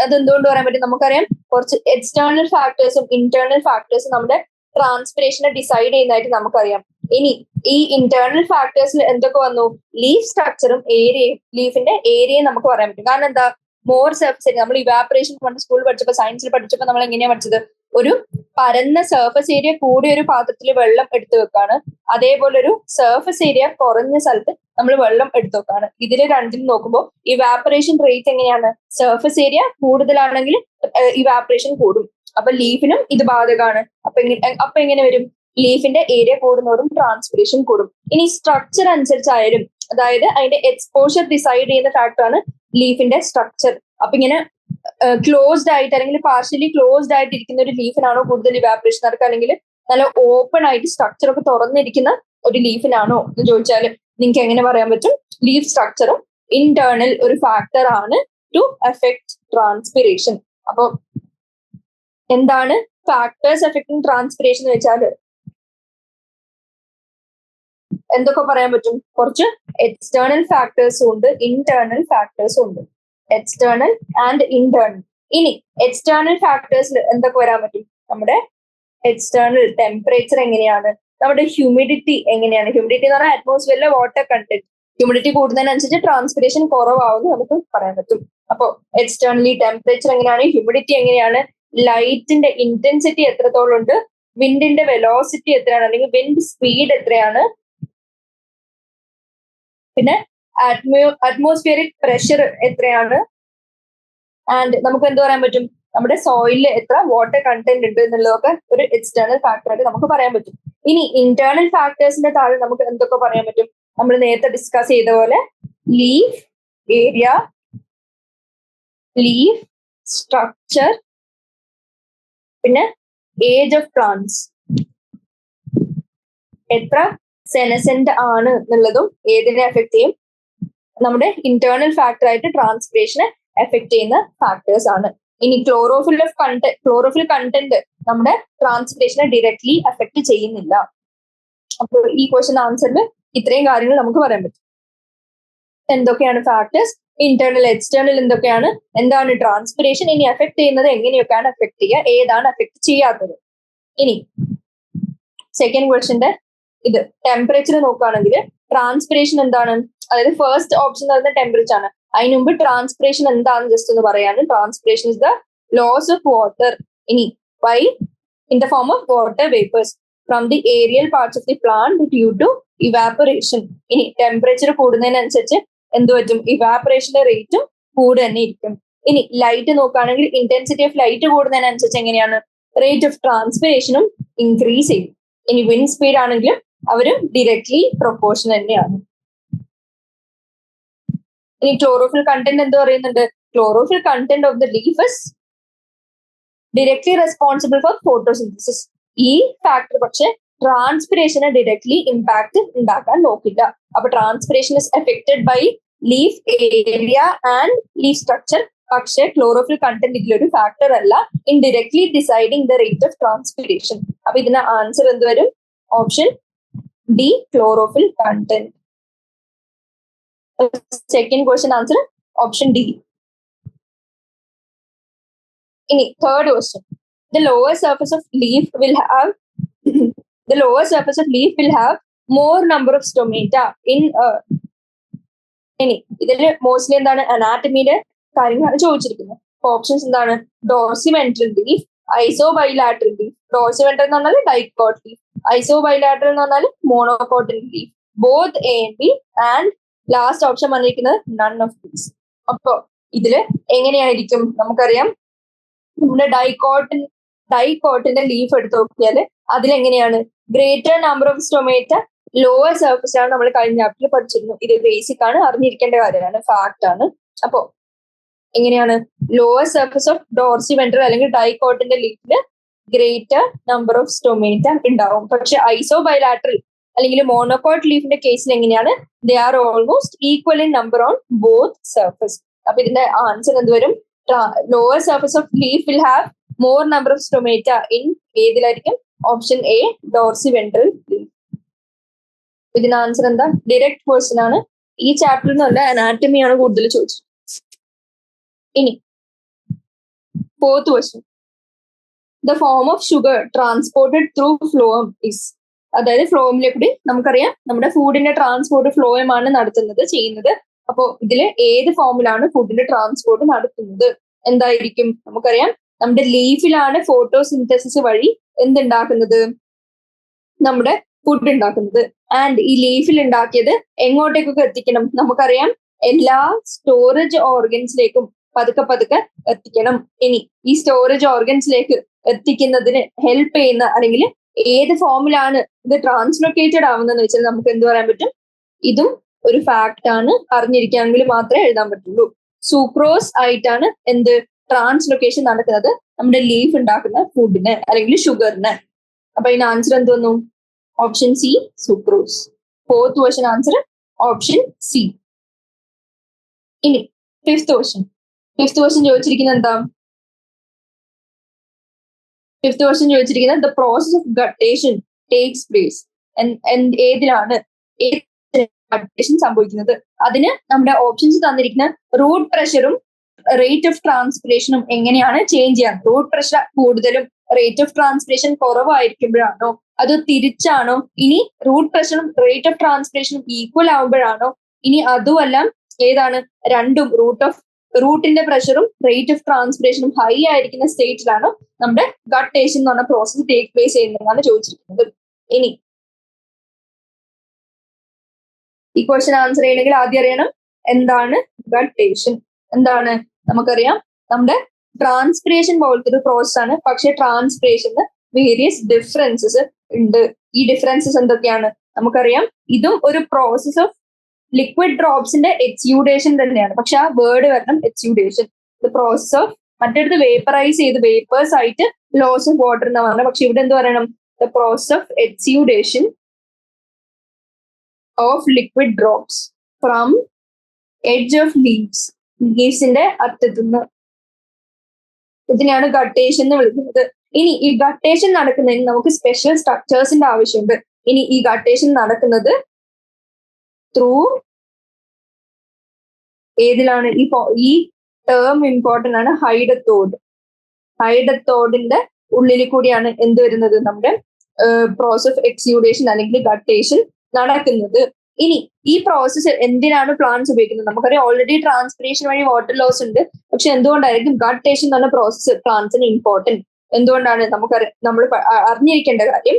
Speaker 1: അതെന്തുകൊണ്ട് പറയാൻ പറ്റും? നമുക്കറിയാം കുറച്ച് എക്സ്റ്റേണൽ ഫാക്ടേഴ്സും ഇന്റേണൽ ഫാക്ടേഴ്സും നമ്മുടെ ട്രാൻസ്പിറേഷനെ ഡിസൈഡ് ചെയ്യുന്നതായിട്ട് നമുക്കറിയാം. ഇനി ഈ ഇന്റേണൽ ഫാക്ടേഴ്സിൽ എന്തൊക്കെ വന്നു? ലീഫ് സ്ട്രക്ചറും ഏരിയയും, ലീഫിന്റെ ഏരിയയും നമുക്ക് പറയാൻ പറ്റും. കാരണം എന്താ? More surface area. നമ്മൾ ഇവാപ്പറേഷൻ പണ്ട് സ്കൂളിൽ പഠിച്ചപ്പോൾ, സയൻസിൽ പഠിച്ചപ്പോൾ നമ്മൾ എങ്ങനെയാ പഠിച്ചത്? ഒരു പരന്ന സർഫസ് ഏരിയ കൂടിയ ഒരു പാത്രത്തിൽ വെള്ളം എടുത്തു വെക്കാണ്, അതേപോലെ ഒരു സർഫസ് ഏരിയ കുറഞ്ഞ സ്ഥലത്ത് നമ്മൾ വെള്ളം എടുത്തു വെക്കാണ്. ഇതിൽ രണ്ടിലും നോക്കുമ്പോൾ ഇവാപ്പറേഷൻ റേറ്റ് എങ്ങനെയാണ്? സർഫസ് ഏരിയ കൂടുതലാണെങ്കിൽ ഇവാപ്പറേഷൻ കൂടും, അപ്പൊ ലീഫിനും ഇത് ബാധകമാണ്. അപ്പൊ എങ്ങനെ വരും? ലീഫിന്റെ ഏരിയ കൂടുന്നതോറും ട്രാൻസ്പിറേഷൻ കൂടും. ഇനി സ്ട്രക്ചർ അനുസരിച്ചായാലും, അതായത് അതിന്റെ എക്സ്പോഷർ ഡിസൈഡ് ചെയ്യുന്ന ഫാക്ടറാണ് ലീഫിന്റെ സ്ട്രക്ചർ. അപ്പൊ ഇങ്ങനെ ക്ലോസ്ഡ് ആയിട്ട് അല്ലെങ്കിൽ പാർഷ്യലി ക്ലോസ്ഡ് ആയിട്ട് ഇരിക്കുന്ന ഒരു ലീഫിനാണോ കൂടുതൽ ഇവാപറേഷൻ നടക്കുക, അല്ലെങ്കിൽ നല്ല ഓപ്പൺ ആയിട്ട് സ്ട്രക്ചർ ഒക്കെ തുറന്നിരിക്കുന്ന ഒരു ലീഫിനാണോ എന്ന് ചോദിച്ചാൽ നിങ്ങൾക്ക് എങ്ങനെ പറയാൻ പറ്റും? ലീഫ് സ്ട്രക്ചറും ഇന്റേണൽ ഒരു ഫാക്ടർ ആണ് ടു എഫക്ട് ട്രാൻസ്പിറേഷൻ. അപ്പൊ എന്താണ് ഫാക്ടേഴ്സ് എഫക്ടിങ് ട്രാൻസ്പിറേഷൻ എന്ന് വെച്ചാൽ എന്തൊക്കെ പറയാൻ പറ്റും? കുറച്ച് എക്സ്റ്റേണൽ ഫാക്ടേഴ്സും ഉണ്ട്, ഇന്റേണൽ ഫാക്ടേഴ്സും ഉണ്ട്. External and internal. ഇനി എക്സ്റ്റേണൽ ഫാക്ടേഴ്സിൽ എന്തൊക്കെ വരാൻ പറ്റും? നമ്മുടെ എക്സ്റ്റേണൽ ടെമ്പറേച്ചർ എങ്ങനെയാണ്, നമ്മുടെ ഹ്യൂമിഡിറ്റി എങ്ങനെയാണ്. ഹ്യൂമിഡിറ്റി എന്ന് പറഞ്ഞാൽ അറ്റ്മോസ്ഫിയറിലെ വാട്ടർ കണ്ടന്റ്. ഹ്യൂമിഡിറ്റി കൂടുന്നതിനനുസരിച്ച് ട്രാൻസ്പിറേഷൻ കുറവാകുമെന്ന് നമുക്ക് പറയാൻ പറ്റും. അപ്പോൾ എക്സ്റ്റേണലി ടെമ്പറേച്ചർ എങ്ങനെയാണ്, ഹ്യൂമിഡിറ്റി എങ്ങനെയാണ്, ലൈറ്റിന്റെ ഇന്റൻസിറ്റി എത്രത്തോളം ഉണ്ട്, വിൻഡിന്റെ വെലോസിറ്റി എത്രയാണ്, അല്ലെങ്കിൽ വിൻഡ് സ്പീഡ് എത്രയാണ്, പിന്നെ അറ്റ്മോസ്ഫിയറിക് പ്രഷർ എത്രയാണ്, ആൻഡ് നമുക്ക് എന്ത് പറയാൻ പറ്റും? നമ്മുടെ സോയിലിൽ എത്ര വാട്ടർ കണ്ടന്റ് ഉണ്ട് എന്നുള്ളതൊക്കെ ഒരു എക്സ്റ്റേണൽ ഫാക്ടറായിട്ട് നമുക്ക് പറയാൻ പറ്റും. ഇനി ഇന്റേണൽ ഫാക്ടേഴ്സിന്റെ താഴെ നമുക്ക് എന്തൊക്കെ പറയാൻ പറ്റും? നമ്മൾ നേരത്തെ ഡിസ്കസ് ചെയ്ത പോലെ ലീഫ് ഏരിയ, ലീഫ് സ്ട്രക്ചർ, പിന്നെ ഏജ് ഓഫ് പ്ലാന്റ്സ്, എത്ര സെനസെന്റ് ആണ് എന്നുള്ളതും ഏതിനെ എഫക്ട് ചെയ്യും? നമ്മുടെ ഇന്റേണൽ ഫാക്ടർ ആയിട്ട് ട്രാൻസ്പിറേഷനെ എഫക്ട് ചെയ്യുന്ന ഫാക്ടേഴ്സ് ആണ്. ഇനി ക്ലോറോഫിൽ കണ്ടന്റ് നമ്മുടെ ട്രാൻസ്പിറേഷനെ ഡയറക്ട്ലി എഫക്ട് ചെയ്യുന്നില്ല. അപ്പോൾ ഈ ക്വസ്റ്റ്യൻ ആൻസറിൽ ഇത്രയും കാര്യങ്ങൾ നമുക്ക് പറയാൻ പറ്റും. എന്തൊക്കെയാണ് ഫാക്ടേഴ്സ്, ഇന്റേണൽ എക്സ്റ്റേണൽ എന്തൊക്കെയാണ്, എന്താണ് ട്രാൻസ്പിറേഷൻ, ഇനി എഫക്ട് ചെയ്യുന്നത് എങ്ങനെയൊക്കെയാണ് എഫക്ട് ചെയ്യുക, ഏതാണ് എഫക്ട് ചെയ്യാത്തത്. ഇനി സെക്കൻഡ് ക്വസ്റ്റ്യന്റെ ഇത് ടെമ്പറേച്ചർ നോക്കുകയാണെങ്കിൽ ട്രാൻസ്പിറേഷൻ എന്താണ്? അതായത് ഫസ്റ്റ് ഓപ്ഷൻ എന്ന് പറയുന്നത് ടെമ്പറേച്ചർ ആണ്. അതിന് മുമ്പ് ട്രാൻസ്പിറേഷൻ എന്താണെന്ന് ജസ്റ്റ് ഒന്ന് പറയാണ്. Transpiration is the loss of water by in the form of water vapours from the aerial parts of the plant due to evaporation. ഇനി ടെമ്പറേച്ചർ കൂടുന്നതിനനുസരിച്ച് എന്ത് പറ്റും? ഇവാപറേഷന്റെ റേറ്റും കൂടെ തന്നെ ഇരിക്കും. ഇനി ലൈറ്റ് നോക്കുകയാണെങ്കിൽ ഇന്റൻസിറ്റി ഓഫ് ലൈറ്റ് കൂടുന്നതിനനുസരിച്ച് എങ്ങനെയാണ്? റേറ്റ് ഓഫ് ട്രാൻസ്പിറേഷനും ഇൻക്രീസ് ചെയ്യും. ഇനി വിൻഡ് സ്പീഡ് ആണെങ്കിലും അവരും ഡയറക്ട്ലി പ്രൊപ്പോർഷൻ തന്നെയാണ്. ഇനി ക്ലോറോഫിൽ കണ്ടന്റ് എന്ത് പറയുന്നുണ്ട്? Chlorophyll content of the leaf is directly responsible for photosynthesis. ഈ ഫാക്ടർ പക്ഷെ ട്രാൻസ്പിറേഷനെ ഡയറക്ട്ലി ഇമ്പാക്ട് ഉണ്ടാക്കാൻ നോക്കില്ല. അപ്പൊ transpiration is affected by leaf area and leaf structure. പക്ഷെ ക്ലോറോഫിൽ കണ്ടന്റ് ഇതിലൊരു ഫാക്ടർ അല്ല in directly deciding the rate of transpiration. അപ്പൊ ഇതിന് ആൻസർ എന്ത് വരും? Option D, chlorophyll content. Second question answer option D. ഇനി third question, the lower surface of leaf will have more number of stomata in ഇനി ഇതിൽ mostly എന്താണ്? അനാറ്റമിയുടെ കാര്യങ്ങളാണ് ചോദിച്ചിരിക്കുന്നത്. ഓപ്ഷൻസ് എന്താണ്? ഡോർസിവെൻട്രൽ ലീഫ്, ഐസോബൈലാറ്ററൽ ലീഫ്. ഡോർസിവെൻട്രൽ എന്ന് പറഞ്ഞാൽ ഡൈക്കോട്ട് ലീഫ്, ഐസോബൈലാറ്ററൽ എന്ന് പറഞ്ഞാൽ മോണോകോട്ടിൽ leaf, both A and B, and last option വന്നിരിക്കുന്നത് നൺ ഓഫ് ദീസ്. അപ്പൊ ഇതില് എങ്ങനെയായിരിക്കും? നമുക്കറിയാം നമ്മുടെ ഡൈക്കോട്ടിന്റെ ലീഫ് എടുത്ത് നോക്കിയാല് അതിലെങ്ങനെയാണ്? Greater number of stomata lower surface ആണ്. നമ്മൾ കഴിഞ്ഞ ചാപ്റ്ററിൽ പഠിച്ചിരുന്നു. ഇത് ബേസിക് ആണ്, അറിഞ്ഞിരിക്കേണ്ട കാര്യമാണ്, ഫാക്ട് ആണ്. അപ്പോ എങ്ങനെയാണ്? ലോവർ സർഫസ് ഓഫ് ഡോർസിവെൻട്രൽ അല്ലെങ്കിൽ ഡൈക്കോട്ടിന്റെ ലീഫില് ഗ്രേറ്റർ നമ്പർ ഓഫ് സ്റ്റൊമേറ്റ ഉണ്ടാവും. പക്ഷെ ഐസോബൈലാറ്ററൽ അല്ലെങ്കിൽ മോണോകോട്ട് ലീഫിന്റെ കേസിൽ എങ്ങനെയാണ്? They are almost equal in number on both surface. അപ്പൊ ഇതിന്റെ ആൻസർ എന്ത് വരും? Lower surface of leaf will have more number of stomata in ഏതിലായിരിക്കും? Option A, dorsiventral leaf. ഇതിന് ആൻസർ എന്താ? ഡയറക്റ്റ് ക്വസ്റ്റ്യൻ ആണ്. ഈ ചാപ്റ്ററിൽ നിന്നല്ല, അനാറ്റമിയാണ് കൂടുതൽ ചോദിച്ചത്. ഇനി fourth question, the form of sugar transported through phloem is. അതായത് ഫ്ലോയമിലെ കൂടി നമുക്കറിയാം നമ്മുടെ ഫുഡിന്റെ ട്രാൻസ്പോർട്ട് ഫ്ലോയമാണ് ചെയ്യുന്നത്. അപ്പോ ഇതില് ഏത് ഫോമിലാണ് ഫുഡിന്റെ ട്രാൻസ്പോർട്ട് നടത്തുന്നത്? എന്തായിരിക്കും? നമുക്കറിയാം നമ്മുടെ ലീഫിലാണ് ഫോട്ടോസിന്തസിസ് വഴി എന്തുണ്ടാക്കുന്നത്? നമ്മുടെ ഫുഡ് ഉണ്ടാക്കുന്നത്. ആൻഡ് ഈ ലീഫിൽ ഉണ്ടാക്കിയത് എങ്ങോട്ടേക്കൊക്കെ എത്തിക്കണം? നമുക്കറിയാം എല്ലാ സ്റ്റോറേജ് ഓർഗൻസിലേക്കും പതുക്കെ പതുക്കെ എത്തിക്കണം. ഇനി ഈ സ്റ്റോറേജ് ഓർഗൻസിലേക്ക് എത്തിക്കുന്നതിന് ഹെൽപ്പ് ചെയ്യുന്ന അല്ലെങ്കിൽ ഏത് ഫോമിലാണ് ഇത് ട്രാൻസ്ലൊക്കേറ്റഡ് ആവുന്നതെന്ന് വെച്ചാൽ നമുക്ക് എന്ത് പറയാൻ പറ്റും? ഇതും ഒരു ഫാക്ട് ആണ്, അറിഞ്ഞിരിക്കാമെങ്കിൽ മാത്രമേ എഴുതാൻ പറ്റുള്ളൂ. സൂക്രോസ് ആയിട്ടാണ് എന്ത് ട്രാൻസ്ലൊക്കേഷൻ നടക്കുന്നത് നമ്മുടെ ലീഫ് ഉണ്ടാക്കുന്ന ഫുഡിന് അല്ലെങ്കിൽ ഷുഗറിന്. അപ്പൊ അതിന് ആൻസർ എന്ത് വന്നു? Option C, sucrose. 4th question answer option C. ഇനി 5th ക്വസ്റ്റ്യൻ. 5th ക്വസ്റ്റ്യൻ ചോദിച്ചിരിക്കുന്നത് എന്താ? 5th ക്വസ്റ്റ്യൻ ചോദിച്ചിരിക്കുന്നത് the process of guttation takes place. ഏതിലാണ് ഗട്ടേഷൻ സംഭവിക്കുന്നത്? അതിന് നമ്മുടെ ഓപ്ഷൻസ് തന്നിരിക്കുന്ന റൂട്ട് പ്രഷറും റേറ്റ് ഓഫ് ട്രാൻസ്പിറേഷനും എങ്ങനെയാണ് ചേഞ്ച് ചെയ്യാൻ? റൂട്ട് പ്രഷർ കൂടുതലും റേറ്റ് ഓഫ് ട്രാൻസ്പിറേഷൻ കുറവായിരിക്കുമ്പോഴാണോ, അത് തിരിച്ചാണോ? ഇനി റൂട്ട് പ്രഷറും റേറ്റ് ഓഫ് ട്രാൻസ്പിറേഷനും ഈക്വൽ ആവുമ്പോഴാണോ? ഇനി അതുമല്ല ഏതാണ്? രണ്ടും റൂട്ടിന്റെ പ്രഷറും റേറ്റ് ഓഫ് ട്രാൻസ്പിറേഷനും ഹൈ ആയിരിക്കുന്ന സ്റ്റേറ്റിലാണ് നമ്മുടെ ഗട്ടേഷൻ എന്ന് പറഞ്ഞ പ്രോസസ് ടേക്ക് പ്ലേസ് ചെയ്യുന്നതാണ് ചോദിച്ചിരിക്കുന്നത്. ഇനി ഈ ക്വസ്റ്റ്യൻ ആൻസർ ചെയ്യണമെങ്കിൽ ആദ്യം അറിയണം എന്താണ് ഗട്ടേഷൻ. എന്താണ്? നമുക്കറിയാം നമ്മുടെ ട്രാൻസ്പിറേഷൻ പോലത്തെ ഒരു പ്രോസസ് ആണ്. പക്ഷെ ട്രാൻസ്പിറേഷന് വേരിയസ് ഡിഫറൻസസ് ഉണ്ട്. ഈ ഡിഫറൻസസ് എന്തൊക്കെയാണ്? നമുക്കറിയാം ഇതും ഒരു പ്രോസസ് ഓഫ് ലിക്വിഡ് ഡ്രോപ്സിന്റെ എക്സ്യൂഡേഷൻ തന്നെയാണ്. പക്ഷെ ആ വേർഡ് വരണം എക്സ്യൂഡേഷൻ. ദ പ്രോസസ് ഓഫ് മറ്റടുത്ത് വേപ്പറൈസ് ചെയ്ത് വേപ്പേഴ്സ് ആയിട്ട് ലോസ് ഓഫ് വാട്ടർ എന്ന് പറഞ്ഞത്. പക്ഷെ ഇവിടെ എന്ത് പറയണം? The process of exudation of liquid drops from edge of leaves. ലീവ്സിന്റെ അറ്റത്തുനിന്ന്. ഇതിനെയാണ് ഗട്ടേഷൻ എന്ന് വിളിക്കുന്നത്. ഇനി ഈ ഗട്ടേഷൻ നടക്കുന്നതിന് നമുക്ക് സ്പെഷ്യൽ സ്ട്രക്ചേഴ്സിന്റെ ആവശ്യമുണ്ട്. ഇനി ഈ ഗട്ടേഷൻ നടക്കുന്നത് ത്രൂ ഏതിലാണ്? ഈ ടേം ഇമ്പോർട്ടന്റ് ആണ്. ഹൈഡത്തോഡ്. ഹൈഡത്തോഡിന്റെ ഉള്ളിൽ കൂടിയാണ് എന്ത് വരുന്നത്? നമ്മുടെ പ്രോസസ് ഓഫ് എക്സ്യൂഡേഷൻ അല്ലെങ്കിൽ ഗട്ടേഷൻ നടക്കുന്നത്. ഇനി ഈ പ്രോസസ്സ് എന്തിനാണ് പ്ലാന്റ്സ് ഉപയോഗിക്കുന്നത്? നമുക്കറിയാം ഓൾറെഡി ട്രാൻസ്പിറേഷൻ വഴി വാട്ടർ ലോസ് ഉണ്ട്. പക്ഷെ എന്തുകൊണ്ടായിരിക്കും ഗട്ടേഷൻ എന്ന് പറഞ്ഞ പ്രോസസ്സ് പ്ലാന്റ്സിന് ഇമ്പോർട്ടന്റ്? എന്തുകൊണ്ടാണ്? നമ്മൾ അറിഞ്ഞിരിക്കേണ്ട കാര്യം,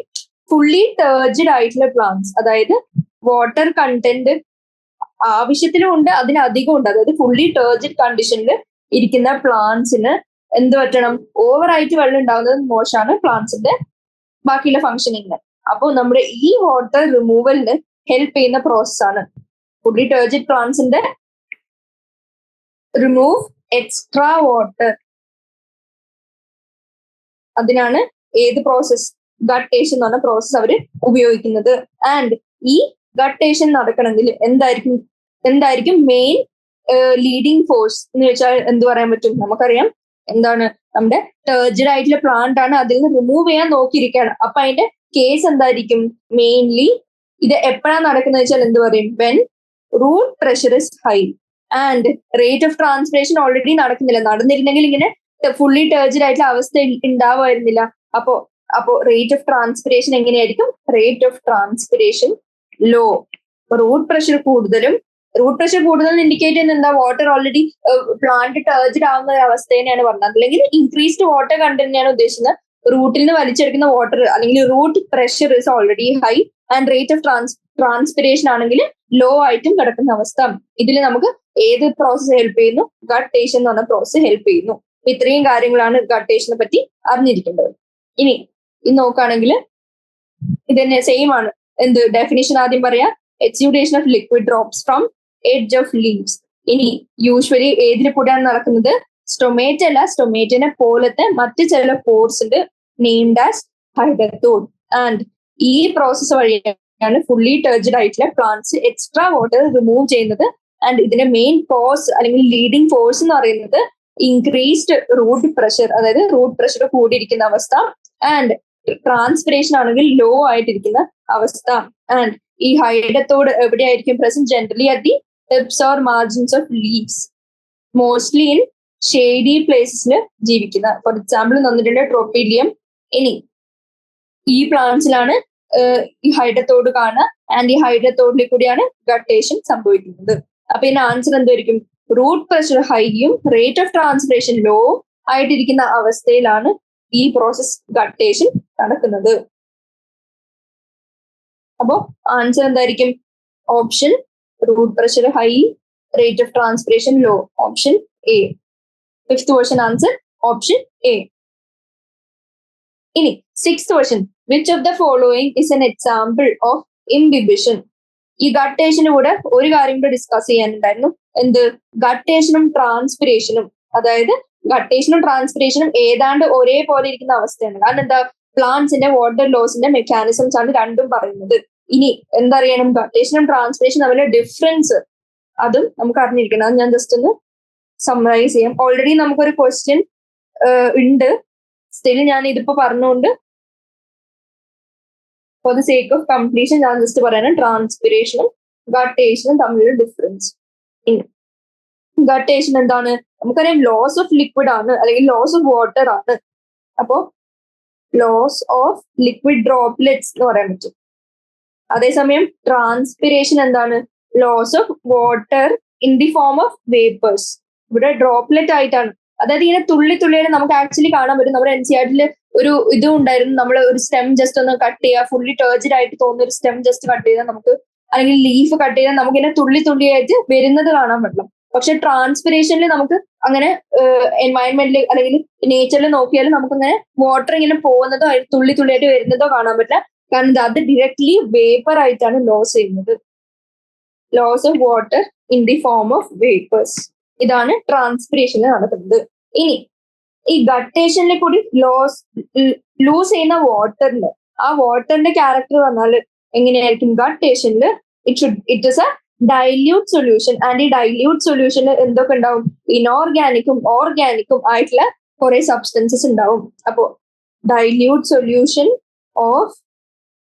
Speaker 1: ഫുള്ളി ടേർജ്ഡ് ആയിട്ടുള്ള പ്ലാന്റ്സ്, അതായത് വാട്ടർ കണ്ടന്റ് ആവശ്യത്തിനും ഉണ്ട് അതിനധികം ഉണ്ട്. അതായത് ഫുള്ളി ടേർജ്ഡ് കണ്ടീഷനിൽ ഇരിക്കുന്ന പ്ലാന്റ്സിന് എന്ത് പറ്റണം? ഓവറായിട്ട് വെള്ളം ഉണ്ടാകുന്നത് മോശമാണ് പ്ലാന്റ്സിന്റെ ബാക്കിയുള്ള ഫംഗ്ഷനിങ്ങിന്. അപ്പോൾ നമ്മുടെ ഈ വാട്ടർ റിമൂവലിന് ഹെൽപ്പ് ചെയ്യുന്ന പ്രോസസ് ആണ്. ഫുള്ളി ടേർജ്ഡ് പ്ലാന്റ്സിന്റെ റിമൂവ് എക്സ്ട്രാ വാട്ടർ. അതിനാണ് ഏത് പ്രോസസ്? ഗട്ടേഷൻ എന്ന് പറഞ്ഞ പ്രോസസ് അവർ ഉപയോഗിക്കുന്നത്. ആൻഡ് ഈ ഗട്ടേഷൻ നടക്കണമെങ്കിൽ എന്തായിരിക്കും മെയിൻ ലീഡിങ് ഫോഴ്സ് എന്ന് വെച്ചാൽ എന്ത് പറയാൻ പറ്റും? നമുക്കറിയാം എന്താണ്? നമ്മുടെ ടേർജ്ഡ് ആയിട്ടുള്ള പ്ലാന്റ് ആണ്, അതിൽ നിന്ന് റിമൂവ് ചെയ്യാൻ നോക്കിയിരിക്കുകയാണ്. അപ്പൊ അതിന്റെ കേസ് എന്തായിരിക്കും? മെയിൻലി ഇത് എപ്പോഴാണ് നടക്കുന്നത് വെച്ചാൽ എന്ത് പറയും? When root pressure is high and rate of transpiration already നടക്കുന്നില്ല. നടന്നിരുന്നെങ്കിൽ ഇങ്ങനെ ഫുള്ളി ടേർജ്ഡ് ആയിട്ടുള്ള അവസ്ഥ ഉണ്ടാവുമായിരുന്നില്ല. അപ്പോ റേറ്റ് ഓഫ് ട്രാൻസ്പിറേഷൻ എങ്ങനെയായിരിക്കും? Rate of transpiration low. Root pressure കൂടുതൽ ഇൻഡിക്കേറ്റ് ചെയ്യുന്നത് എന്താ? വാട്ടർ ഓൾറെഡി പ്ലാന്റ് ടേർജ്ഡ് ആവുന്ന ഒരു അവസ്ഥ തന്നെയാണ് പറഞ്ഞത്. അല്ലെങ്കിൽ ഇൻക്രീസ്ഡ് വാട്ടർ കണ്ടന്റിനെയാണ് ഉദ്ദേശിക്കുന്നത്. റൂട്ടിൽ നിന്ന് വലിച്ചെടുക്കുന്ന വാട്ടർ അല്ലെങ്കിൽ root pressure is already high and rate of transpiration ആണെങ്കിൽ ലോ ആയിട്ടും കിടക്കുന്ന അവസ്ഥ. ഇതിൽ നമുക്ക് ഏത് പ്രോസസ് ഹെൽപ്പ് ചെയ്യുന്നു? ഗട്ടേഷൻ എന്ന് പറഞ്ഞ പ്രോസസ് ഹെൽപ്പ് ചെയ്യുന്നു. ഇത്രയും കാര്യങ്ങളാണ് ഗട്ടേഷനെ പറ്റി അറിഞ്ഞിരിക്കേണ്ടത്. ഇനി നോക്കുകയാണെങ്കിൽ ഇത് തന്നെ സെയിം ആണ്. എന്ത് ഡെഫിനിഷൻ ആദ്യം പറയാം? Exudation of liquid drops from edge of leaves. ഇനി യൂഷ്വലി ഏതിന് കൂടെയാണ് നടക്കുന്നത്? സ്റ്റൊമേറ്റ അല്ല, സ്റ്റൊമേറ്റിനെ പോലത്തെ മറ്റ് ചില പോർസ് ഉണ്ട്, നെയിംഡ് ആസ് ഹൈഡത്തോഡ്. ആൻഡ് ഈ പ്രോസസ് വഴിയാണ് ഫുള്ളി ടേർജ്ഡ് ആയിട്ടുള്ള പ്ലാന്റ്സ് എക്സ്ട്രാ വാട്ടർ റിമൂവ് ചെയ്യുന്നത്. ആൻഡ് ഇതിന്റെ മെയിൻ കോസ് അല്ലെങ്കിൽ ലീഡിങ് ഫോഴ്സ് എന്ന് പറയുന്നത് ഇൻക്രീസ്ഡ് റൂട്ട് പ്രഷർ, അതായത് റൂട്ട് പ്രഷർ കൂടിയിരിക്കുന്ന അവസ്ഥ. ആൻഡ് ട്രാൻസ്പിറേഷൻ ആണെങ്കിൽ ലോ ആയിട്ടിരിക്കുന്ന അവസ്ഥ. ആൻഡ് ഈ ഹൈഡത്തോഡ് എവിടെയായിരിക്കും present? Generally at the tips or margins of leaves, mostly in shady പ്ലേസസിൽ ജീവിക്കുന്ന. ഫോർ എക്സാമ്പിൾ തന്നിട്ടുണ്ട് ട്രോപ്പീലിയം. ഇനി ഈ പ്ലാന്റ്സിലാണ് ഈ ഹൈഡത്തോഡ് കാണുക. ആൻഡ് ഈ ഹൈഡത്തോഡിൽ കൂടിയാണ് ഗട്ടേഷൻ സംഭവിക്കുന്നത്. അപ്പൊ ഇതിന്റെ ആൻസർ എന്തായിരിക്കും? റൂട്ട് പ്രഷർ ഹൈയും റേറ്റ് ഓഫ് ട്രാൻസ്പിറേഷൻ ലോ ആയിട്ടിരിക്കുന്ന അവസ്ഥയിലാണ് ഈ പ്രോസസ് ഗട്ടേഷൻ നടക്കുന്നത്. അപ്പോ ആൻസർ എന്തായിരിക്കും? Option root pressure high, rate of transpiration low. Option A. 5th question answer option A. ഇനി 6th question, which of the following is an example of imbibition? ഈ ഗട്ടേഷന് കൂടെ ഒരു കാര്യം കൂടെ ഡിസ്കസ് ചെയ്യാനുണ്ടായിരുന്നു. എന്ത്? ഗട്ടേഷനും ട്രാൻസ്പിരേഷനും. അതായത് ഗട്ടേഷനും ട്രാൻസ്പിരേഷനും ഏതാണ്ട് ഒരേപോലെ ഇരിക്കുന്ന അവസ്ഥയാണ്. കാരണം എന്താ? പ്ലാന്റ്സിന്റെ വാട്ടർ ലോസിന്റെ മെക്കാനിസംസ് ആണ് രണ്ടും പറയുന്നത്. ഇനി എന്തറിയണം? ഗട്ടേഷനും ട്രാൻസ്പിരേഷനും തമ്മിലെ ഡിഫറൻസ് അതും നമുക്ക് അറിഞ്ഞിരിക്കണം. അത് ഞാൻ ജസ്റ്റ് ഒന്ന് സമ്മറൈസ് ചെയ്യാം. ഓൾറെഡി നമുക്കൊരു ക്വസ്റ്റ്യൻ ഉണ്ട്, സ്റ്റിൽ ഞാൻ ഇതിപ്പോ പറഞ്ഞുകൊണ്ട് for the sake of completion ഞാൻ ജസ്റ്റ് പറയണം ട്രാൻസ്പിരേഷനും ഗട്ടേഷനും തമ്മിലുള്ള ഡിഫറൻസ്. ഗട്ടേഷൻ എന്താണ്? നമുക്കറിയാം ലോസ് ഓഫ് ലിക്വിഡ് ആണ്, അല്ലെങ്കിൽ ലോസ് ഓഫ് വാട്ടർ ആണ്. അപ്പോ ലോസ് ഓഫ് ലിക്വിഡ് ഡ്രോപ്ലെറ്റ്സ് എന്ന് പറയാൻ പറ്റും. അതേസമയം ട്രാൻസ്പിരേഷൻ എന്താണ്? Loss of water in the form of vapours. ഇവിടെ ഡ്രോപ്ലെറ്റ് ആയിട്ടാണ്, അതായത് ഇങ്ങനെ തുള്ളി തുള്ളിയായിട്ട് നമുക്ക് ആക്ച്വലി കാണാൻ പറ്റും. നമ്മുടെ NCERT ഒരു ഇതും ഉണ്ടായിരുന്നു, നമ്മൾ ഒരു സ്റ്റെം ജസ്റ്റ് ഒന്ന് കട്ട് ചെയ്യുക, ഫുള്ളി ടേർജിഡ് ആയിട്ട് തോന്നുന്ന ഒരു സ്റ്റെം ജസ്റ്റ് കട്ട് ചെയ്താൽ നമുക്ക്, അല്ലെങ്കിൽ ലീഫ് കട്ട് ചെയ്താൽ നമുക്ക് ഇങ്ങനെ തുള്ളി തുള്ളിയായിട്ട് വരുന്നത് കാണാൻ പറ്റില്ല. പക്ഷെ ട്രാൻസ്പിരേഷനിൽ നമുക്ക് അങ്ങനെ എൻവയൺമെന്റിൽ അല്ലെങ്കിൽ നേച്ചറിൽ നോക്കിയാൽ നമുക്ക് അങ്ങനെ വാട്ടർ ഇങ്ങനെ പോകുന്നതോ തുള്ളി തുള്ളിയായിട്ട് വരുന്നതോ കാണാൻ പറ്റില്ല. കാരണം അത് ഡയറക്ട്ലി വേപ്പർ ആയിട്ടാണ് ലോസ് ചെയ്യുന്നത്. Loss of water in the form of vapours. ഇതാണ് ട്രാൻസ്പിരേഷനിൽ നടക്കുന്നത്. ഇനി ഈ ഗട്ടേഷനിൽ കൂടി ലൂസ് ചെയ്യുന്ന വാട്ടറിൽ, ആ വാട്ടറിന്റെ ക്യാരക്ടർ പറഞ്ഞാൽ എങ്ങനെയായിരിക്കും? ഗട്ടേഷനിൽ it is a dilute solution. And ഈ ഡൈല്യൂട്ട് സൊല്യൂഷനിൽ എന്തൊക്കെ ഉണ്ടാവും? ഇനോർഗാനിക്കും ഓർഗാനിക്കും ആയിട്ടുള്ള കുറെ സബ്സ്റ്റൻസസ് ഉണ്ടാവും. അപ്പോ dilute solution of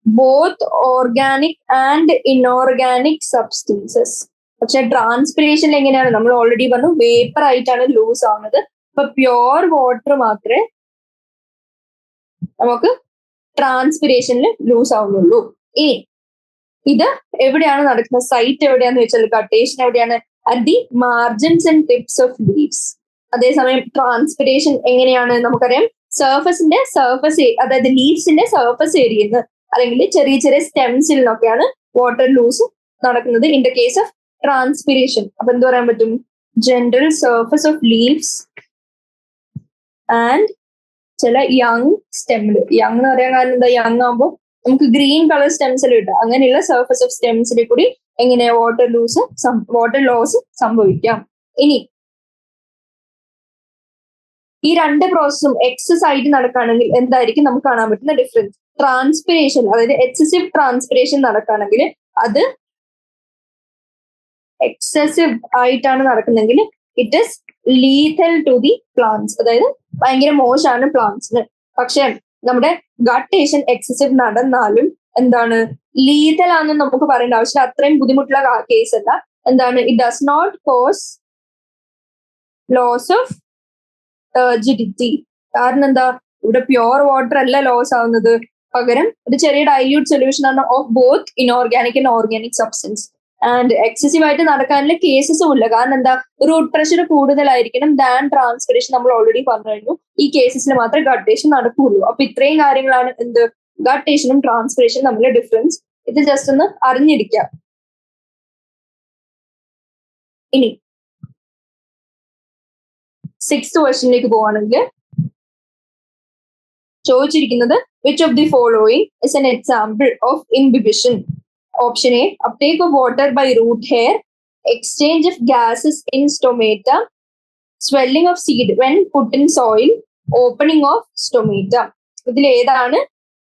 Speaker 1: both organic and inorganic substances. പക്ഷെ ട്രാൻസ്പിരേഷനിൽ എങ്ങനെയാണ്? നമ്മൾ ഓൾറെഡി പറഞ്ഞു വേപ്പർ ആയിട്ടാണ് ലൂസ് ആവുന്നത്. അപ്പൊ പ്യോർ വാട്ടർ മാത്രമേ നമുക്ക് ട്രാൻസ്പിരേഷനിൽ ലൂസ് ആവുന്നുള്ളൂ. ഇനി ഇത് എവിടെയാണ് നടക്കുന്നത്? സൈറ്റ് എവിടെയാന്ന് വെച്ചാൽ ഗട്ടേഷൻ എവിടെയാണ്? At the margins and tips of leaves. അതേസമയം ട്രാൻസ്പിരേഷൻ എങ്ങനെയാണ്? നമുക്കറിയാം സർഫസ് അതായത് ലീവ്സിന്റെ സർഫസ് ഏരിയയിൽ നിന്ന് അല്ലെങ്കിൽ ചെറിയ ചെറിയ സ്റ്റെംസിൽ നിന്നൊക്കെയാണ് വാട്ടർ ലൂസ് നടക്കുന്നത് in the case of transpiration. അപ്പൊ എന്ത് പറയാൻ പറ്റും? General surface of leaves and ചില യങ് സ്റ്റെമ്മില്. യങ് എന്ന് പറയാൻ കാരണം എന്താ? യങ് ആകുമ്പോൾ നമുക്ക് ഗ്രീൻ കളർ സ്റ്റെംസിൽ കിട്ടാം. അങ്ങനെയുള്ള സർഫസ് ഓഫ് സ്റ്റെംസിൽ കൂടി എങ്ങനെ വാട്ടർ ലോസ് സംഭവിക്കാം. ഇനി ഈ രണ്ട് പ്രോസസ്സും എക്സസ് ആയിട്ട് നടക്കുകയാണെങ്കിൽ എന്തായിരിക്കും നമുക്ക് കാണാൻ പറ്റുന്ന ഡിഫറൻസ്? ട്രാൻസ്പിരേഷൻ, അതായത് എക്സസീവ് ട്രാൻസ്പിരേഷൻ നടക്കുകയാണെങ്കിൽ അത് എക്സസീവ് ആയിട്ടാണ് നടക്കുന്നെങ്കിൽ it is lethal to the plants, അതായത് ഭയങ്കര മോശമാണ് പ്ലാന്റ്സിന്. പക്ഷെ നമ്മുടെ ഗട്ടേഷൻ എക്സസീവ് നടന്നാലും എന്താണ്? ലീഥൽ ആണെന്ന് നമുക്ക് പറയേണ്ട ആവശ്യമില്ല. അത്രയും ബുദ്ധിമുട്ടുള്ള കേസ് അല്ല. എന്താണ്? It does not cause loss of turgidity. കാരണം എന്താ? ഇവിടെ പ്യോർ വാട്ടർ അല്ല ലോസ് ആവുന്നത്, പകരം ഒരു ചെറിയ ഡൈല്യൂട്ട് സൊല്യൂഷൻ ആണ് of both inorganic and organic substance. And excessive ആയിട്ട് നടക്കാനുള്ള കേസസും ഇല്ല. കാരണം എന്താ? റൂട്ട് പ്രഷർ കൂടുതലായിരിക്കണം ദാൻ ട്രാൻസ്പിരേഷൻ. നമ്മൾ ഓൾറെഡി പറഞ്ഞു കഴിഞ്ഞു. ഈ കേസസിൽ മാത്രമേ ഗട്ടേഷൻ നടക്കുകയുള്ളൂ. അപ്പൊ ഇത്രയും കാര്യങ്ങളാണ് എന്ത്? ഗട്ടേഷനും ട്രാൻസ്പിരേഷനും തമ്മിലെ ഡിഫറൻസ്. ഇത് ജസ്റ്റ് ഒന്ന് അറിഞ്ഞിരിക്കാം. ഇനി 6th ക്വസ്റ്റ്യനിലേക്ക് പോവാണെങ്കിൽ ചോദിച്ചിരിക്കുന്നത് which of the following is an example of imbibition? Option A, uptake of water by root hair, exchange of gases in stomata, swelling of seed when put in soil, opening of stomata. ഇതിൽ ഏതാണ്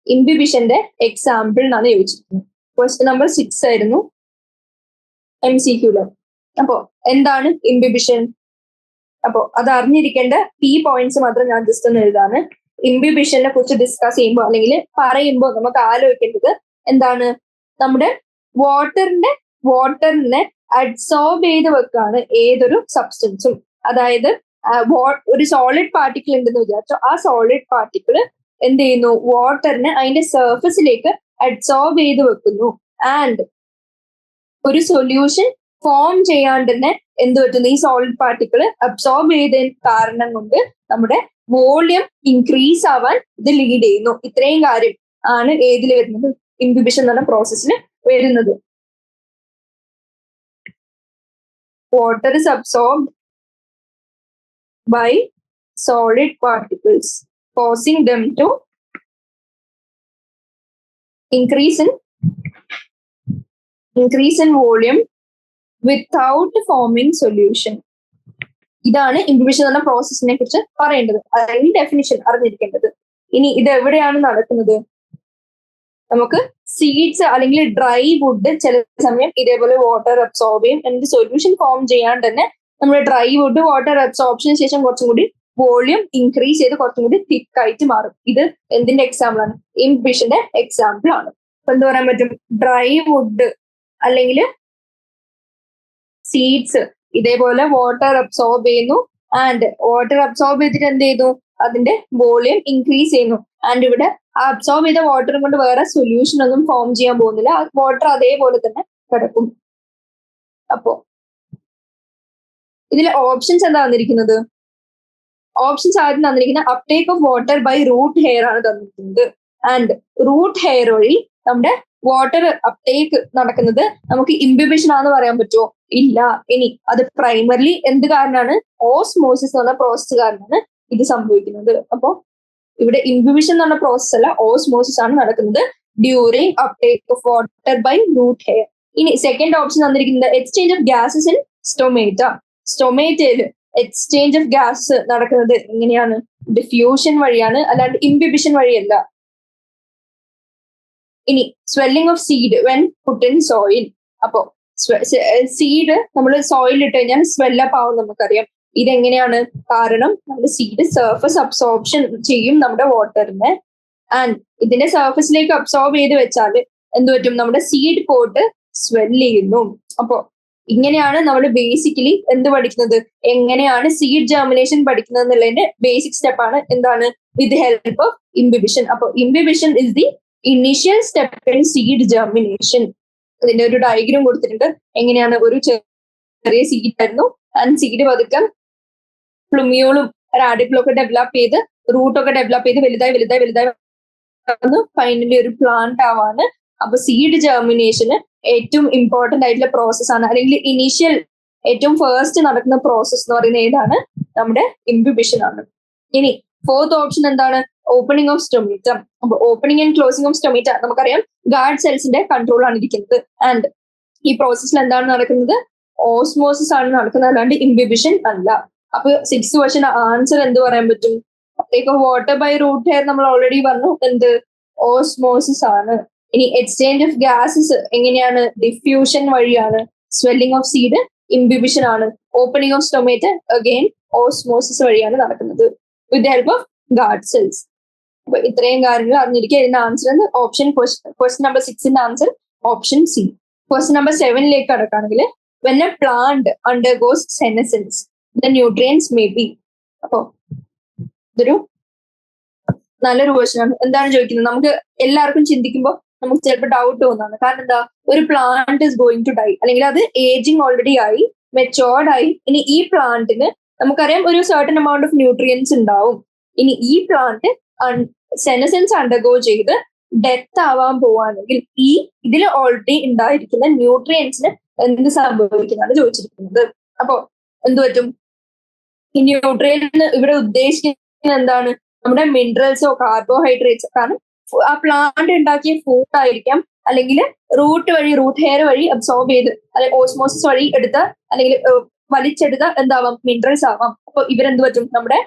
Speaker 1: ഇംബിബിഷന്റെ example എന്നാണ് ചോദിച്ചിരിക്കുന്നത്. Question number 6 ആയിരുന്നു MCQ. അപ്പോ എന്താണ് imbibition? അപ്പോ അത് അറിഞ്ഞിരിക്കേണ്ട കീ പോയിന്റ്സ് മാത്രം ഞാൻ ജസ്റ്റ് ഒന്ന് എഴുതാണ്. ഇംബിബിഷനെ കുറിച്ച് ഡിസ്കസ് ചെയ്യുമ്പോൾ അല്ലെങ്കിൽ പറയുമ്പോൾ നമുക്ക് ആലോചിക്കേണ്ടത് എന്താണ്? നമ്മുടെ വാട്ടറിനെ അഡ്സോർബ് ചെയ്ത് വെക്കാണ് ഏതൊരു സബ്സ്റ്റൻസും. അതായത് ഒരു സോളിഡ് പാർട്ടിക്കിൾ ഉണ്ടെന്ന് വിചാരിച്ചോ, ആ സോളിഡ് പാർട്ടിക്കിൾ എന്ത് ചെയ്യുന്നു? വാട്ടറിനെ അതിന്റെ സർഫസിലേക്ക് അഡ്സോർബ് ചെയ്ത് വെക്കുന്നു. ആൻഡ് ഒരു സൊല്യൂഷൻ ഫോം ചെയ്യാണ്ട് തന്നെ എന്ത് പറ്റുന്നു? ഈ സോളിഡ് പാർട്ടിക്കിൾ അബ്സോർബ് ചെയ്തതിന് കാരണം കൊണ്ട് നമ്മുടെ വോളിയം ഇൻക്രീസ് ആവാൻ ഇത് ലീഡ് ചെയ്യുന്നു. ഇത്രയും കാര്യം ആണ് ഏതിൽ വരുന്നത്? ഇംബിബിഷൻ എന്ന പ്രോസസ്സിൽ വരുന്നത്. Water is absorbed by solid particles, causing them to increase in volume without forming solution. ഇതാണ് ഇംബിബിഷൻ എന്ന പ്രോസസ്സിനെ കുറിച്ച് പറയേണ്ടത്, അല്ലെങ്കിൽ ഡെഫിനിഷൻ അറിഞ്ഞിരിക്കേണ്ടത്. ഇനി ഇത് എവിടെയാണ് നടക്കുന്നത്? നമുക്ക് സീഡ്സ് അല്ലെങ്കിൽ ഡ്രൈ വുഡ് ചില സമയം ഇതേപോലെ വാട്ടർ അബ്സോർബ് ചെയ്യും. എന്നിട്ട് സൊല്യൂഷൻ ഫോം ചെയ്യാണ്ട് തന്നെ നമ്മുടെ ഡ്രൈ വുഡ് വാട്ടർ അബ്സോർപ്ഷന് ശേഷം കുറച്ചും കൂടി വോളിയം ഇൻക്രീസ് ചെയ്ത് കുറച്ചും കൂടി തിക്ക് ആയിട്ട് മാറും. ഇത് എന്തിന്റെ എക്സാമ്പിൾ ആണ്? ഇംബിബിഷന്റെ എക്സാമ്പിൾ ആണ്. അപ്പൊ എന്ത് പറയാൻ പറ്റും? ഡ്രൈ വുഡ് അല്ലെങ്കിൽ സീഡ്സ് ഇതേപോലെ വാട്ടർ അബ്സോർബ് ചെയ്യുന്നു, ആൻഡ് വാട്ടർ അബ്സോർബ് ചെയ്തിട്ട് എന്ത് ചെയ്തു? അതിന്റെ വോളിയം ഇൻക്രീസ് ചെയ്യുന്നു. ആൻഡ് ഇവിടെ അബ്സോർബ് ചെയ്ത വാട്ടറും കൊണ്ട് വേറെ സൊല്യൂഷൻ ഒന്നും ഫോം ചെയ്യാൻ പോകുന്നില്ല, വാട്ടർ അതേപോലെ തന്നെ കിടക്കും. അപ്പോ ഇതിലെ ഓപ്ഷൻസ് എന്താ തന്നിരിക്കുന്നത്? ഓപ്ഷൻസ് ആദ്യം തന്നിരിക്കുന്നത് uptake of water by root hair ആണ് തന്നിരിക്കുന്നത്. ആൻഡ് റൂട്ട് ഹെയർ വഴി നമ്മുടെ വാട്ടർ അപ്ടേക്ക് നടക്കുന്നത് നമുക്ക് ഇംബിബിഷൻ ആണെന്ന് പറയാൻ പറ്റുമോ? ഇല്ല. ഇനി അത് പ്രൈമർലി എന്ത് കാരണമാണ്? ഓസ്മോസിസ് എന്ന് പറഞ്ഞ പ്രോസസ് കാരണമാണ് ഇത് സംഭവിക്കുന്നത്. അപ്പോ ഇവിടെ ഇംബിബിഷൻ എന്ന് പറഞ്ഞ പ്രോസസ് അല്ല, ഓസ്മോസിസ് ആണ് നടക്കുന്നത് during uptake of water by root hair. ഇനി സെക്കൻഡ് ഓപ്ഷൻ തന്നിരിക്കുന്നത് exchange of gases in stomata. സ്റ്റൊമേറ്റയിൽ എക്സ്ചേഞ്ച് ഓഫ് ഗ്യാസ് നടക്കുന്നത് എങ്ങനെയാണ്? ഡിഫ്യൂഷൻ വഴിയാണ്, അല്ലാണ്ട് ഇംബിബിഷൻ വഴിയല്ല. ഇനി swelling of seed when put in soil. അപ്പോ സീഡ് നമ്മൾ സോയിൽ ഇട്ട് കഴിഞ്ഞാൽ സ്വെല്ലപ്പ് ആവും, നമുക്കറിയാം. ഇതെങ്ങനെയാണ്? കാരണം നമ്മുടെ സീഡ് സർഫസ് അബ്സോർപ്ഷൻ ചെയ്യും നമ്മുടെ വാട്ടറിനെ, ആൻഡ് ഇതിന്റെ സർഫസിലേക്ക് അബ്സോർബ് ചെയ്ത് വെച്ചാൽ എന്ത് പറ്റും? നമ്മുടെ സീഡ് പോട്ട് സ്വെല്ല് ചെയ്യുന്നു. അപ്പോ ഇങ്ങനെയാണ് നമ്മൾ ബേസിക്കലി എന്ത് പഠിക്കുന്നത്? എങ്ങനെയാണ് സീഡ് ജെർമിനേഷൻ പഠിക്കുന്നത് എന്നുള്ളതിന്റെ ബേസിക് സ്റ്റെപ്പാണ് എന്താണ്? With help of imbibition. അപ്പൊ imbibition is the initial step in seed germination. ഇതിന്റെ ഒരു ഡയഗ്രാം കൊടുത്തിട്ടുണ്ട്. എങ്ങനെയാണ്? ഒരു ചെറിയ സീഡ് ആയിരുന്നു, ആൻഡ് സീഡ് പതുക്കെ പ്ലുമിയോളും റാഡിക്കിളും ഒക്കെ ഡെവലപ്പ് ചെയ്ത് റൂട്ടൊക്കെ ഡെവലപ്പ് ചെയ്ത് വലുതായി ഫൈനലി ഒരു പ്ലാന്റ് ആവാണ്. അപ്പൊ സീഡ് ജെർമിനേഷന് ഏറ്റവും ഇമ്പോർട്ടന്റ് ആയിട്ടുള്ള പ്രോസസ് ആണ്, അല്ലെങ്കിൽ ഇനീഷ്യൽ ഏറ്റവും ഫസ്റ്റ് നടക്കുന്ന പ്രോസസ് എന്ന് പറയുന്നത് ഏതാണ്? നമ്മുടെ ഇംബിബിഷൻ ആണ്. ഇനി ഫോർത്ത് ഓപ്ഷൻ എന്താണ്? Opening of stomata. അപ്പൊ opening and closing of stomata നമുക്കറിയാം ഗാർഡ് സെൽസിന്റെ കൺട്രോൾ ആണ് ഇരിക്കുന്നത്. ആൻഡ് ഈ പ്രോസസ്സിൽ എന്താണ് നടക്കുന്നത്? ഓസ്മോസിസ് ആണ് നടക്കുന്നത്, അല്ലാണ്ട് ഇംബിബിഷൻ അല്ല. അപ്പൊ 6th ക്വസ്റ്റ്യൻ ആൻസർ എന്ത് പറയാൻ പറ്റും? Uptake of water by root hair നമ്മൾ ഓൾറെഡി പറഞ്ഞു, എന്ത്? ഓസ്മോസിസ് ആണ്. ഇനി എക്സ്ചേഞ്ച് ഓഫ് ഗ്യാസസ് എങ്ങനെയാണ്? ഡിഫ്യൂഷൻ വഴിയാണ്. സ്വെല്ലിംഗ് ഓഫ് സീഡ് ഇംബിബിഷൻ ആണ്. Opening of stomata again osmosis വഴിയാണ് നടക്കുന്നത് with help of guard cells. അപ്പൊ ഇത്രയും കാര്യങ്ങൾ അറിഞ്ഞിരിക്കുക. ഇതിന്റെ ആൻസർ ഓപ്ഷൻ ക്വസ്റ്റ്യൻ നമ്പർ 6ന്റെ answer option C. Question number 7ലേക്ക് കടക്കുകയാണെങ്കിൽ when a plant undergoes senescence the nutrients may be. അപ്പോ ഇതൊരു നല്ലൊരു ക്വസ്റ്റ്യൻ ആണ്. എന്താണ് ചോദിക്കുന്നത്? നമുക്ക് എല്ലാവർക്കും ചിന്തിക്കുമ്പോൾ നമുക്ക് ചിലപ്പോൾ ഡൗട്ട് തോന്നാണ്. കാരണം എന്താ? ഒരു plant is going to die, അല്ലെങ്കിൽ അത് ഏജിങ് ഓൾറെഡി ആയി, മെച്ചോർഡ് ആയി. ഇനി ഈ പ്ലാന്റിന് നമുക്കറിയാം ഒരു സർട്ടൻ എമൗണ്ട് ഓഫ് ന്യൂട്രിയൻസ് ഉണ്ടാവും. ഇനി ഈ പ്ലാന്റ് സെനസെൻസ് അണ്ടർഗോ ചെയ്ത് ഡെത്ത് ആവാൻ പോവാണെങ്കിൽ ഇതിൽ ഓൾറെഡി ഉണ്ടായിരിക്കുന്ന ന്യൂട്രിയൻസിന് എന്ത് സംഭവിക്കുന്നതാണ് ചോദിച്ചിരിക്കുന്നത്. അപ്പോ എന്ത് പറ്റും? ഈ ന്യൂട്രിയൻസ് ഇവിടെ ഉദ്ദേശിക്കുന്നത് എന്താണ്? നമ്മുടെ മിനറൽസോ കാർബോഹൈഡ്രേറ്റ്സ്. കാരണം ആ പ്ലാന്റ് ഉണ്ടാക്കിയ ഫുഡ് ആയിരിക്കാം, അല്ലെങ്കിൽ റൂട്ട് ഹെയർ വഴി അബ്സോർബ് ചെയ്ത്, അല്ലെങ്കിൽ ഓസ്മോസിസ് വഴി എടുത്ത, അല്ലെങ്കിൽ വലിച്ചെടുത്ത എന്താവാം? മിനറൽസ് ആവാം. അപ്പൊ ഇവരെന്ത് പറ്റും? നമ്മുടെ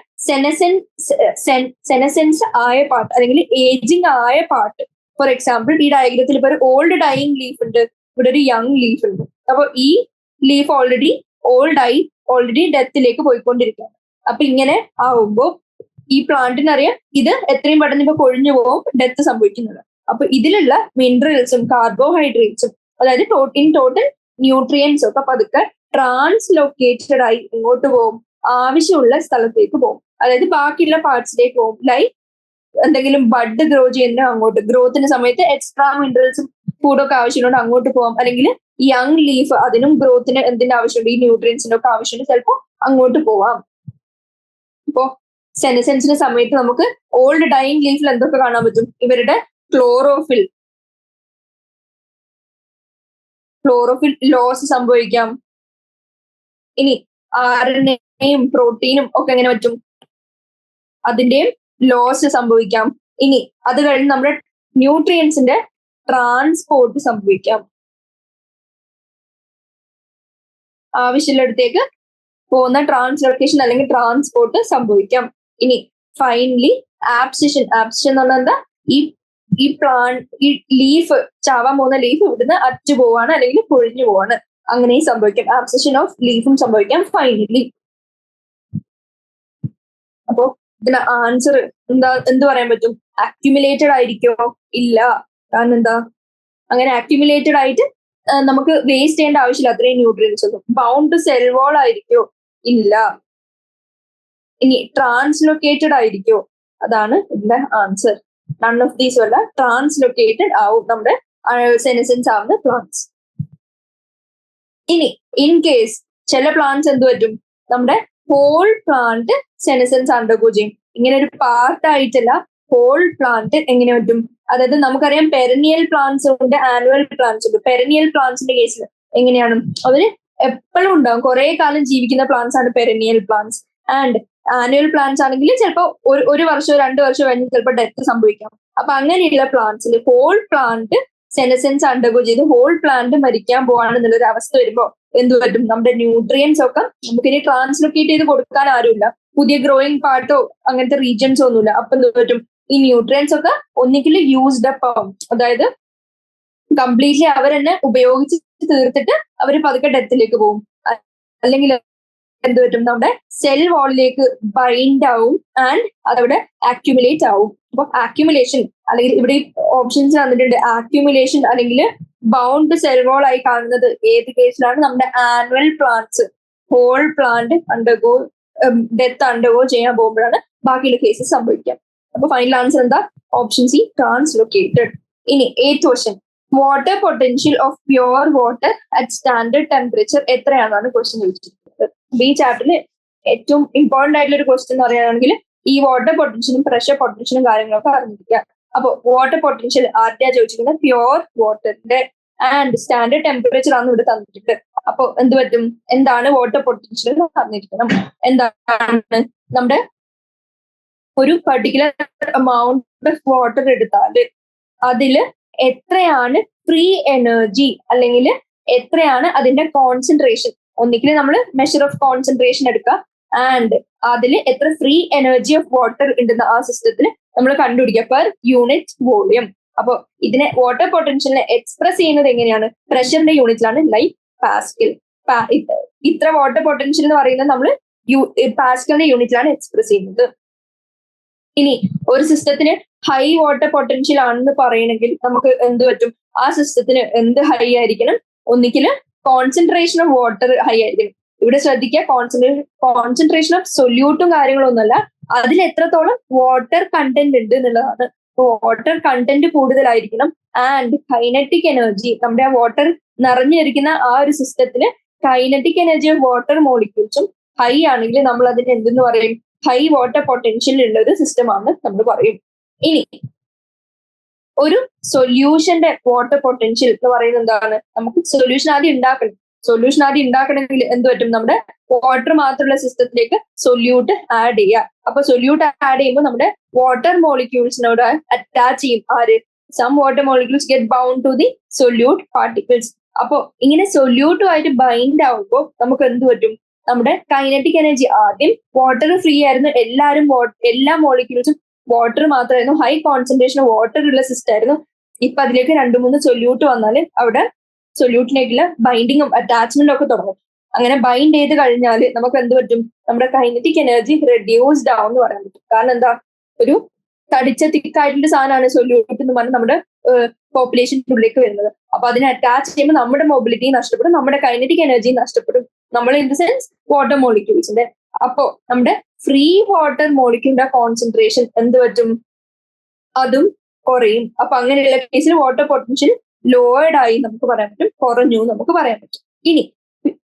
Speaker 1: സെനസെൻസ് ആയ പാർട്ട്, അല്ലെങ്കിൽ ഏജിങ് ആയ പാർട്ട്. ഫോർ എക്സാമ്പിൾ ഈ ഡയഗ്രത്തിൽ ഇപ്പൊ ഒരു ഓൾഡ് ഡൈയിങ് ലീഫ് ഉണ്ട്, ഇവിടെ ഒരു യങ് ലീഫ് ഉണ്ട്. അപ്പൊ ഈ ലീഫ് ഓൾറെഡി ഓൾറെഡി ഡെത്തിലേക്ക് പോയിക്കൊണ്ടിരിക്കുകയാണ്. അപ്പൊ ഇങ്ങനെ ആവുമ്പോ ഈ പ്ലാന്റിനറിയാം ഇത് എത്രയും പെട്ടെന്ന് ഇപ്പൊ കൊഴിഞ്ഞു പോകും, ഡെത്ത് സംഭവിക്കുന്നത്. അപ്പൊ ഇതിലുള്ള മിനറൽസും കാർബോഹൈഡ്രേറ്റ്സും, അതായത് ഇൻ ടോട്ടൽ ന്യൂട്രിയൻസും ഒക്കെ പതുക്കെ ട്രാൻസ്ലൊക്കേറ്റഡ് ആയി ഇങ്ങോട്ട് പോകും, ആവശ്യമുള്ള സ്ഥലത്തേക്ക് പോകും. അതായത് ബാക്കിയുള്ള പാർട്സിലേക്ക് പോകും. ലൈക്ക് എന്തെങ്കിലും ബഡ് ഗ്രോ ചെയ്യുന്ന അങ്ങോട്ട്, ഗ്രോത്തിന്റെ സമയത്ത് എക്സ്ട്രാ മിനറൽസും ഫുഡൊക്കെ ആവശ്യമുണ്ട് അങ്ങോട്ട് പോകാം. അല്ലെങ്കിൽ യങ് ലീഫ്, അതിനും ഗ്രോത്തിന് എന്തിന്റെ ആവശ്യമുണ്ട്? ഈ ന്യൂട്രിയൻസിന്റെ ഒക്കെ ആവശ്യമുണ്ട്, ചിലപ്പോൾ അങ്ങോട്ട് പോവാം. ഇപ്പോ സെനസെൻസിന്റെ സമയത്ത് നമുക്ക് ഓൾഡ് ഡൈയിങ് ലീഫിൽ എന്തൊക്കെ കാണാൻ പറ്റും? ഇവരുടെ ക്ലോറോഫിൽ ലോസ് സംഭവിക്കാം. ഇനി RNA ഡി പ്രോട്ടീനും ഒക്കെ എങ്ങനെ പറ്റും, അതിന്റെയും ലോസ് സംഭവിക്കാം. ഇനി അത് കഴിഞ്ഞ് നമ്മുടെ ന്യൂട്രിയൻസിന്റെ ട്രാൻസ്പോർട്ട് സംഭവിക്കാം, ആവശ്യമുള്ളിടത്തേക്ക് പോകുന്ന ട്രാൻസ്ലൊക്കേഷൻ അല്ലെങ്കിൽ ട്രാൻസ്പോർട്ട് സംഭവിക്കാം. ഇനി ഫൈനലി ആബ്സിഷൻ എന്ന് പറഞ്ഞാൽ എന്താ, ഈ പ്ലാന്റ് ഈ ലീഫ് ചാവാൻ പോകുന്ന ലീഫ് ഇവിടുന്ന് അറ്റു പോവാണ് അല്ലെങ്കിൽ പൊഴിഞ്ഞു പോവാണ്, അങ്ങനെയും സംഭവിക്കാം. ആബ്സിഷൻ ഓഫ് ലീഫും സംഭവിക്കാം ഫൈനലി. അപ്പോ ഇതിന് ആൻസർ എന്ത് പറയാൻ പറ്റും? അക്യുമുലേറ്റഡ് ആയിരിക്കോ? ഇല്ല. കാരണം എന്താ, അങ്ങനെ അക്യുമുലേറ്റഡ് ആയിട്ട് നമുക്ക് വേസ്റ്റ് ചെയ്യേണ്ട ആവശ്യമില്ല അത്രയും ന്യൂട്രിയൻസ് ഒന്നും. ബൗണ്ട് ടു സെൽ വാൾ ആയിരിക്കോ? ഇല്ല. ഇനി ട്രാൻസ്ലൊക്കേറ്റഡ് ആയിരിക്കോ? അതാണ് ഇതിന്റെ ആൻസർ. നൺ ഓഫ് ദീസ് അല്ല, ട്രാൻസ്ലൊക്കേറ്റഡ് ആവും നമ്മുടെ സെനസെൻസ് ആവുന്ന പ്ലാന്റ്സ്. ഇനി ഇൻ കേസ് ചില പ്ലാന്റ്സ് എന്ത് പറ്റും, നമ്മുടെ ഹോൾ പ്ലാന്റ് സെനസെൻസ് അണ്ടർഗോ ചെയ്യും. ഇങ്ങനെ ഒരു പാർട്ട് ആയിട്ടല്ല, ഹോൾ പ്ലാന്റ് എങ്ങനെ പറ്റും? അതായത് നമുക്കറിയാം പെരനിയൽ പ്ലാന്റ്സ് ഉണ്ട്, ആനുവൽ പ്ലാന്റ്സ് ഉണ്ട്. പെരനിയൽ പ്ലാന്റ്സിന്റെ കേസിൽ എങ്ങനെയാണ്, അവര് എപ്പോഴും ഉണ്ടാവും, കുറെ കാലം ജീവിക്കുന്ന പ്ലാന്റ്സ് ആണ് പെരനിയൽ പ്ലാന്റ്സ്. ആൻഡ് ആനുവൽ പ്ലാന്റ്സ് ആണെങ്കിൽ ചിലപ്പോൾ ഒരു വർഷമോ 2 വർഷമോ കഴിഞ്ഞ് ചിലപ്പോൾ ഡെത്ത് സംഭവിക്കാം. അപ്പൊ അങ്ങനെയുള്ള പ്ലാന്റ്സിൽ ഹോൾ പ്ലാന്റ് സെനസെൻസ് അണ്ടർഗോ ചെയ്ത് ഹോൾ പ്ലാന്റ് മരിക്കാൻ പോവാണെന്നുള്ളൊരു അവസ്ഥ വരുമ്പോൾ എന്ത് പറ്റും, നമ്മുടെ ന്യൂട്രിയൻസ് ഒക്കെ നമുക്കിനി ട്രാൻസ്ലൊക്കേറ്റ് ചെയ്ത് കൊടുക്കാൻ ആരുമില്ല, പുതിയ ഗ്രോയിങ് പാർട്ടോ അങ്ങനത്തെ റീജിയൻസോ ഒന്നുമില്ല. അപ്പൊ എന്ത് പറ്റും, ഈ ന്യൂട്രിയൻസ് ഒക്കെ ഒന്നിക്കൽ യൂസ്ഡ് അപ്പ് ആവും, അതായത് കംപ്ലീറ്റ്ലി അവർ തന്നെ ഉപയോഗിച്ച് തീർത്തിട്ട് അവർ പതുക്കെ ഡെത്തിലേക്ക് പോകും. അല്ലെങ്കിൽ എന്ത് പറ്റും, നമ്മുടെ സെൽ വാളിലേക്ക് ബൈൻഡ് ആവും ആൻഡ് അതവിടെ അക്യുമുലേറ്റ് ആവും. അപ്പൊ അക്യുമുലേഷൻ അല്ലെങ്കിൽ ഇവിടെ ഓപ്ഷൻസ് തന്നിട്ടുണ്ട്, അക്യുമുലേഷൻ അല്ലെങ്കിൽ ബൗണ്ട് സെൽ വാൾ ആയി കാണുന്നത് ഏത് കേസിലാണ്? നമ്മുടെ annual plants whole plant undergo death undergo ചെയ്യാൻ പോകുമ്പോഴാണ് ബാക്കിയുള്ള കേസസ് സംഭവിക്കാം. അപ്പൊ ഫൈനൽ ആൻസർ എന്താ? Option C, translocated. ഇനി 8th question, water potential of pure water at standard temperature എത്രയാണെന്നാണ് ക്വസ്റ്റ്യൻ ചോദിച്ചിട്ടുള്ളത്. ഈ ചാപ്റ്ററിൽ ഏറ്റവും ഇമ്പോർട്ടന്റ് ആയിട്ടുള്ള ഒരു ക്വസ്റ്റ്യൻ എന്ന് പറയുകയാണെങ്കിൽ ഈ വാട്ടർ പൊട്ടൻഷ്യലും പ്രഷർ പൊട്ടൻഷ്യലും കാര്യങ്ങളൊക്കെ അറിഞ്ഞിരിക്കുക. അപ്പൊ വാട്ടർ പൊട്ടൻഷ്യൽ ആദ്യ ചോദിച്ചിരിക്കുന്നത് പ്യുവർ വാട്ടറിന്റെ ആൻഡ് സ്റ്റാൻഡേർഡ് ടെമ്പറേച്ചർ ആണ് ഇവിടെ തന്നിട്ടുണ്ട്. അപ്പൊ എന്ത് പറ്റും, എന്താണ് വാട്ടർ പൊട്ടൻഷ്യൽ അറിഞ്ഞിരിക്കണം. എന്താണ്, നമ്മുടെ ഒരു പർട്ടിക്കുലർ എമൗണ്ട് ഓഫ് വാട്ടർ എടുത്താൽ അതില് എത്രയാണ് ഫ്രീ എനർജി അല്ലെങ്കിൽ എത്രയാണ് അതിന്റെ കോൺസെൻട്രേഷൻ, ഒന്നിക്കൽ നമ്മൾ മെഷർ ഓഫ് കോൺസെൻട്രേഷൻ എടുക്കുക ആൻഡ് അതിൽ എത്ര ഫ്രീ എനർജി ഓഫ് വാട്ടർ ഉണ്ടെന്ന് ആ സിസ്റ്റത്തിൽ നമ്മൾ കണ്ടുപിടിക്കുക പെർ യൂണിറ്റ് വോളിയം. അപ്പൊ ഇതിനെ വാട്ടർ പൊട്ടൻഷ്യലിനെ എക്സ്പ്രസ് ചെയ്യുന്നത് എങ്ങനെയാണ്? പ്രഷറിന്റെ യൂണിറ്റിലാണ്, ലൈക്ക് പാസ്കൽ. ഇത്ര വാട്ടർ പൊട്ടൻഷ്യൽ എന്ന് പറയുന്നത് നമ്മൾ പാസ്കലിന്റെ യൂണിറ്റിലാണ് എക്സ്പ്രസ് ചെയ്യുന്നത്. ഇനി ഒരു സിസ്റ്റത്തിന് ഹൈ വാട്ടർ പൊട്ടൻഷ്യൽ ആണെന്ന് പറയണമെങ്കിൽ നമുക്ക് എന്ത് പറ്റും, ആ സിസ്റ്റത്തിന് എന്ത് ഹൈ ആയിരിക്കണം? ഒന്നിക്കൽ കോൺസെൻട്രേഷൻ ഓഫ് വാട്ടർ ഹൈ ആയിരിക്കണം. ഇവിടെ ശ്രദ്ധിക്കുക, കോൺസെൻട്രേഷൻ ഓഫ് സൊല്യൂട്ടും കാര്യങ്ങളൊന്നുമല്ല, അതിൽ എത്രത്തോളം വാട്ടർ കണ്ടന്റ് ഉണ്ട് എന്നുള്ളതാണ്. വാട്ടർ കണ്ടന്റ് കൂടുതലായിരിക്കണം ആൻഡ് കൈനറ്റിക് എനർജി, നമ്മുടെ ആ വാട്ടർ നിറഞ്ഞിരിക്കുന്ന ആ ഒരു സിസ്റ്റത്തിന് കൈനറ്റിക് എനർജി ഓഫ് വാട്ടർ മോളിക്യൂൾസും ഹൈ ആണെങ്കിൽ നമ്മൾ അതിന് എന്തെന്ന് പറയും? ഹൈ വാട്ടർ പൊട്ടൻഷ്യൽ ഉള്ള ഒരു സിസ്റ്റം ആണ് നമ്മൾ പറയും. ഇനി ഒരു സൊല്യൂഷന്റെ വാട്ടർ പൊട്ടൻഷ്യൽ എന്ന് പറയുന്നത് എന്താണ്? നമുക്ക് സൊല്യൂഷൻ ആദ്യം ഉണ്ടാക്കണമെങ്കിൽ എന്ത് പറ്റും? നമ്മുടെ വാട്ടർ മാത്രമുള്ള സിസ്റ്റത്തിലേക്ക് സൊല്യൂട്ട് ആഡ് ചെയ്യുക. അപ്പൊ സൊല്യൂട്ട് ആഡ് ചെയ്യുമ്പോൾ നമ്മുടെ വാട്ടർ മോളിക്യൂൾസിനോട് അറ്റാച്ച് ചെയ്യും ആര്? Some water molecules get bound to the solute particles. അപ്പൊ ഇങ്ങനെ സൊല്യൂട്ടുമായിട്ട് ബൈൻഡ് ആവുമ്പോൾ നമുക്ക് എന്ത് പറ്റും? നമ്മുടെ കൈനറ്റിക് എനർജി, ആദ്യം വാട്ടർ ഫ്രീ ആയിരുന്നു, എല്ലാ മോളിക്യൂൾസും വാട്ടർ മാത്രമായിരുന്നു, ഹൈ കോൺസെൻട്രേഷൻ ഓഫ് വാട്ടർ ഉള്ള സിസ്റ്റം ആയിരുന്നു. ഇപ്പൊ അതിലേക്ക് 2-3 സൊല്യൂട്ട് വന്നാൽ അവിടെ സൊല്യൂട്ടിനേക്കുള്ള ബൈൻഡിങ്ങും അറ്റാച്ച്മെന്റും ഒക്കെ തുടങ്ങും. അങ്ങനെ ബൈൻഡ് ചെയ്ത് കഴിഞ്ഞാൽ നമുക്ക് എന്ത് പറ്റും? നമ്മുടെ കൈനറ്റിക് എനർജി റെഡ്യൂസ്ഡ് ആവും എന്ന് പറയാൻ പറ്റും. കാരണം എന്താ, ഒരു തടിച്ച തിക്കായിട്ടുള്ള സാധനമാണ് സൊല്യൂട്ട് എന്ന് പറഞ്ഞാൽ നമ്മുടെ പോപ്പുലേഷൻ്റെ ഉള്ളിലേക്ക് വരുന്നത്. അപ്പൊ അതിനെ അറ്റാച്ച് ചെയ്യുമ്പോൾ നമ്മുടെ മൊബിലിറ്റി നഷ്ടപ്പെടും, നമ്മുടെ കൈനറ്റിക് എനർജി നഷ്ടപ്പെടും, നമ്മൾ ഇൻ ദ സെൻസ് വാട്ടർ മോളിക്യൂൾസിന്റെ. അപ്പോ നമ്മുടെ ഫ്രീ വാട്ടർ മോളിക്യൂളിന്റെ കോൺസെൻട്രേഷൻ എന്ത് പറ്റും? അതും കുറയും. അപ്പൊ അങ്ങനെയുള്ള കേസിൽ വാട്ടർ പൊട്ടൻഷ്യൽ ലോവേഡ് ആയി നമുക്ക് പറയാൻ പറ്റും, കുറഞ്ഞു നമുക്ക് പറയാൻ പറ്റും. ഇനി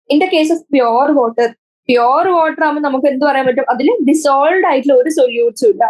Speaker 1: in the case of pure water ആകുമ്പോൾ നമുക്ക് എന്ത് പറയാൻ പറ്റും? അതിൽ ഡിസോൾവ്ഡ് ആയിട്ടുള്ള ഒരു സൊല്യൂട്ട്സും ഇല്ല.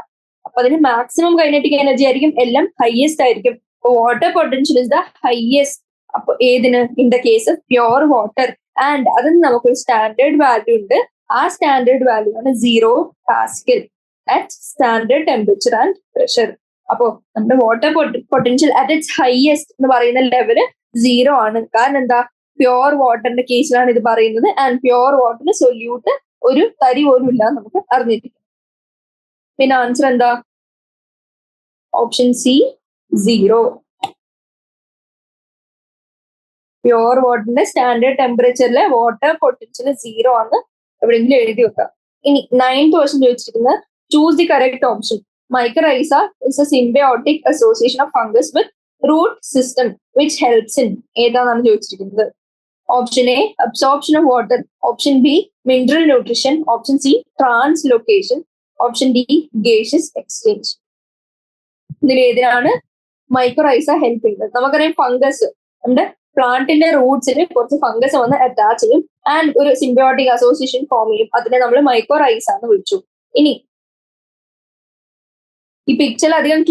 Speaker 1: അപ്പൊ അതിന് മാക്സിമം കൈനറ്റിക് എനർജി ആയിരിക്കും, എല്ലാം ഹൈയസ്റ്റ് ആയിരിക്കും. Water potential is the highest. അപ്പൊ ഏതിന്? In the case of pure water. And അതിന് നമുക്കൊരു സ്റ്റാൻഡേർഡ് വാല്യൂ ഉണ്ട്, ആ സ്റ്റാൻഡേർഡ് വാല്യൂ ആണ് 0 Pascal at standard temperature and pressure. അപ്പോ നമ്മുടെ water potential at its highest എന്ന് പറയുന്ന ലെവല് 0 ആണ്. കാരണം എന്താ, പ്യോർ വാട്ടറിന്റെ കേസിലാണ് ഇത് പറയുന്നത്. ആൻഡ് പ്യോർ വാട്ടറിന് സൊല്യൂട്ട് ഒരു തരി പോലും ഇല്ല നമുക്ക് അറിഞ്ഞിരിക്കും. പിന്നെ ആൻസർ എന്താ? Option C 0. പ്യോർ വാട്ടറിന്റെ സ്റ്റാൻഡേർഡ് ടെമ്പറേച്ചറിലെ വാട്ടർ പൊട്ടൻഷ്യൽ 0 ആണ് എവിടെയെങ്കിലും എഴുതി വെക്കാം. ഇനി 9th ക്വസ്റ്റ്യൻ ചോദിച്ചിരിക്കുന്നത് choose the correct option. Mycorrhiza is a symbiotic association of fungus with root system which helps in. ഏതാണെന്നാണ് ചോദിച്ചിരിക്കുന്നത്. Option A absorption of water, option B mineral nutrition, option C translocation, option D gaseous exchange. ഇതിൽ ഏതിനാണ് മൈക്കറൈസ help ചെയ്യുന്നത്? നമുക്കറിയാം fungus നമ്മുടെ പ്ലാന്റിന്റെ റൂട്ട്സിൽ കുറച്ച് fungus വന്ന് അറ്റാച്ച് ചെയ്യും ആൻഡ് ഒരു സിംബയോട്ടിക് അസോസിയേഷൻ ഫോം ചെയ്യും. അതിനെ നമ്മൾ മൈക്കോറൈസ എന്ന് വിളിച്ചു. ഇനി ഈ പിക്ചർ അധികം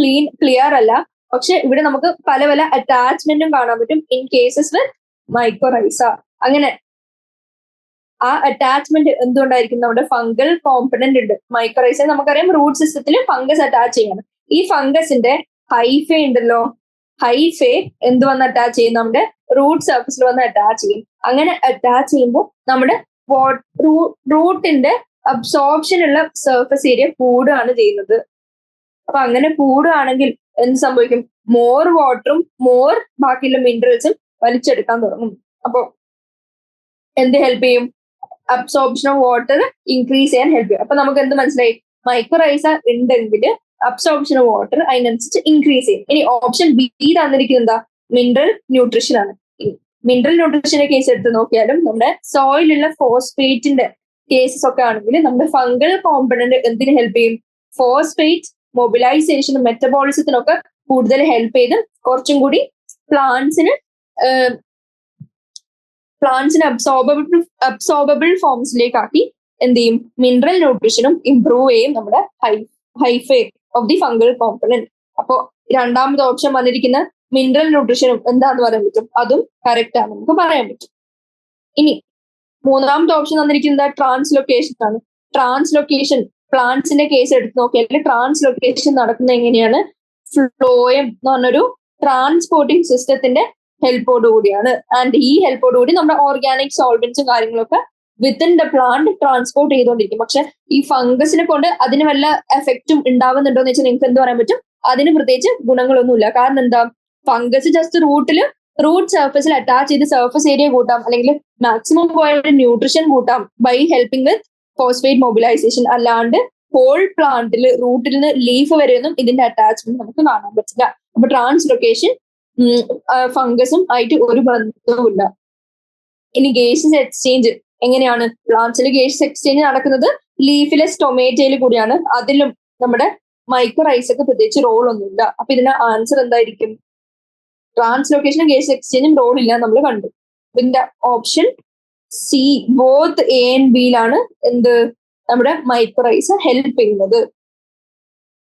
Speaker 1: ക്ലിയർ അല്ല, പക്ഷെ ഇവിടെ നമുക്ക് പല പല അറ്റാച്ച്മെന്റും കാണാൻ പറ്റും ഇൻ കേസസ് വിത്ത് മൈക്കോറൈസ. അങ്ങനെ ആ അറ്റാച്ച്മെന്റ് എന്തുകൊണ്ടായിരിക്കും? നമ്മുടെ ഫംഗൽ കോമ്പണന്റ് ഉണ്ട്. മൈക്കോറൈസ നമുക്കറിയാം റൂട്ട് സിസ്റ്റത്തിൽ ഫംഗസ് അറ്റാച്ച് ചെയ്യണം. ഈ ഫംഗസിന്റെ ഹൈഫേ ഉണ്ടല്ലോ, ഹൈഫേ എന്ത് വന്ന് അറ്റാച്ച് ചെയ്യും? നമ്മുടെ റൂട്ട് സർഫസിൽ വന്ന് അറ്റാച്ച് ചെയ്യും. അങ്ങനെ അറ്റാച്ച് ചെയ്യുമ്പോൾ നമ്മുടെ റൂട്ടിന്റെ അബ്സോർപ്ഷൻ ഉള്ള സർഫസ് ഏരിയ കൂടുകയാണ് ചെയ്യുന്നത്. അപ്പൊ അങ്ങനെ കൂടുകയാണെങ്കിൽ എന്ത് സംഭവിക്കും? മോർ വാട്ടറും മോർ ബാക്കിയുള്ള മിനറൽസും വലിച്ചെടുക്കാൻ തുടങ്ങും. അപ്പൊ എന്ത് ഹെൽപ്പ് ചെയ്യും? അബ്സോർപ്ഷൻ ഓഫ് വാട്ടർ ഇൻക്രീസ് ചെയ്യാൻ ഹെൽപ്പ് ചെയ്യും. അപ്പൊ നമുക്ക് എന്ത് മനസ്സിലായി? മൈക്കോറൈസ ഉണ്ടെങ്കിൽ അബ്സോർപ്ഷൻ ഓഫ് വാട്ടർ അതിനനുസരിച്ച് ഇൻക്രീസ് ചെയ്യും. ഇനി ഓപ്ഷൻ ബി തന്നിരിക്കുന്നത് എന്താ? മിനറൽ ന്യൂട്രീഷൻ ആണ്. മിനറൽ ന്യൂട്രീഷന്റെ കേസ് എടുത്ത് നോക്കിയാലും നമ്മുടെ സോയിലുള്ള ഫോസ്ഫേറ്റിന്റെ കേസസ് ഒക്കെ ആണെങ്കിൽ നമ്മുടെ ഫംഗൽ കോമ്പണന്റ് എന്തിന് ഹെൽപ്പ് ചെയ്യും? ഫോസ്ഫേറ്റ് മൊബിലൈസേഷനും മെറ്റബോളിസത്തിനൊക്കെ കൂടുതൽ ഹെൽപ്പ് ചെയ്ത് കുറച്ചും കൂടി പ്ലാന്റ്സിന് അബ്സോർബിൾ ഫോംസിലേക്കാക്കി എന്ത് ചെയ്യും? മിനറൽ ന്യൂട്രീഷനും ഇംപ്രൂവ് ചെയ്യും നമ്മുടെ hyphae of the fungal component. അപ്പോ രണ്ടാമത്തെ ഓപ്ഷൻ വന്നിരിക്കുന്ന മിനറൽ ന്യൂട്രീഷനും എന്താന്ന് പറയാൻ പറ്റും? അതും കറക്റ്റ് ആണ് നമുക്ക് പറയാൻ പറ്റും. ഇനി മൂന്നാമത്തെ ഓപ്ഷൻ തന്നിരിക്കുന്നത് ട്രാൻസ്ലൊക്കേഷൻ ആണ്. ട്രാൻസ്ലൊക്കേഷൻ പ്ലാന്റ്സിന്റെ കേസ് എടുത്ത് നോക്കിയാൽ ട്രാൻസ്ലൊക്കേഷൻ നടക്കുന്നത് എങ്ങനെയാണ്? ഫ്ലോയം എന്ന് പറഞ്ഞൊരു ട്രാൻസ്പോർട്ടിംഗ് സിസ്റ്റത്തിന്റെ ഹെൽപ്പോട് കൂടിയാണ്. ആൻഡ് ഈ ഹെൽപ്പോട് കൂടി നമ്മുടെ ഓർഗാനിക് സോൾവെന്റ്സും കാര്യങ്ങളൊക്കെ വിത്തിൻ ദ പ്ലാന്റ് ട്രാൻസ്പോർട്ട് ചെയ്തുകൊണ്ടിരിക്കും. പക്ഷെ ഈ ഫംഗസിനെ കൊണ്ട് അതിന് വല്ല എഫക്റ്റും ഉണ്ടാവുന്നുണ്ടോ എന്ന് വെച്ചാൽ നിങ്ങൾക്ക് എന്ത് പറയാൻ പറ്റും? അതിന് പ്രത്യേകിച്ച് ഗുണങ്ങളൊന്നുമില്ല. കാരണം എന്താ? ഫംഗസ് ജസ്റ്റ് റൂട്ട് സർഫസിൽ അറ്റാച്ച് ചെയ്ത് സർഫസ് ഏരിയ കൂട്ടാം, അല്ലെങ്കിൽ മാക്സിമം പോയിട്ട് ന്യൂട്രീഷൻ കൂട്ടാം by helping with phosphate mobilisation. അല്ലാണ്ട് ഹോൾ പ്ലാന്റിൽ റൂട്ടിൽ നിന്ന് ലീഫ് വരെയൊന്നും ഇതിന്റെ അറ്റാച്ച്മെന്റ് നമുക്ക് കാണാൻ പറ്റില്ല. അപ്പൊ ട്രാൻസ്ലൊക്കേഷൻ ഫംഗസും ആയിട്ട് ഒരു ബന്ധവുമില്ല. ഇനി ഗേഷ്യസ് എക്സ്ചേഞ്ച് എങ്ങനെയാണ്? പ്ലാന്റ്സിൽ ഗേഷ്യസ് എക്സ്ചേഞ്ച് നടക്കുന്നത് ലീഫിലെ സ്റ്റൊമേറ്റയിൽ കൂടിയാണ്. അതിലും നമ്മുടെ മൈക്കോറൈസക്ക് പ്രത്യേകിച്ച് റോൾ ഒന്നുമില്ല. അപ്പൊ ഇതിന്റെ ആൻസർ എന്തായിരിക്കും? ട്രാൻസ്ലൊക്കേഷനും ഗേഷ്യസ് എക്സ്ചേഞ്ചും റോൾ ഇല്ല നമ്മൾ കണ്ടു. ഇതിന്റെ option C both A and ബിയിലാണ് എന്ത് നമ്മുടെ മൈക്കോറൈസ ഹെൽപ്പ് ചെയ്യുന്നത്.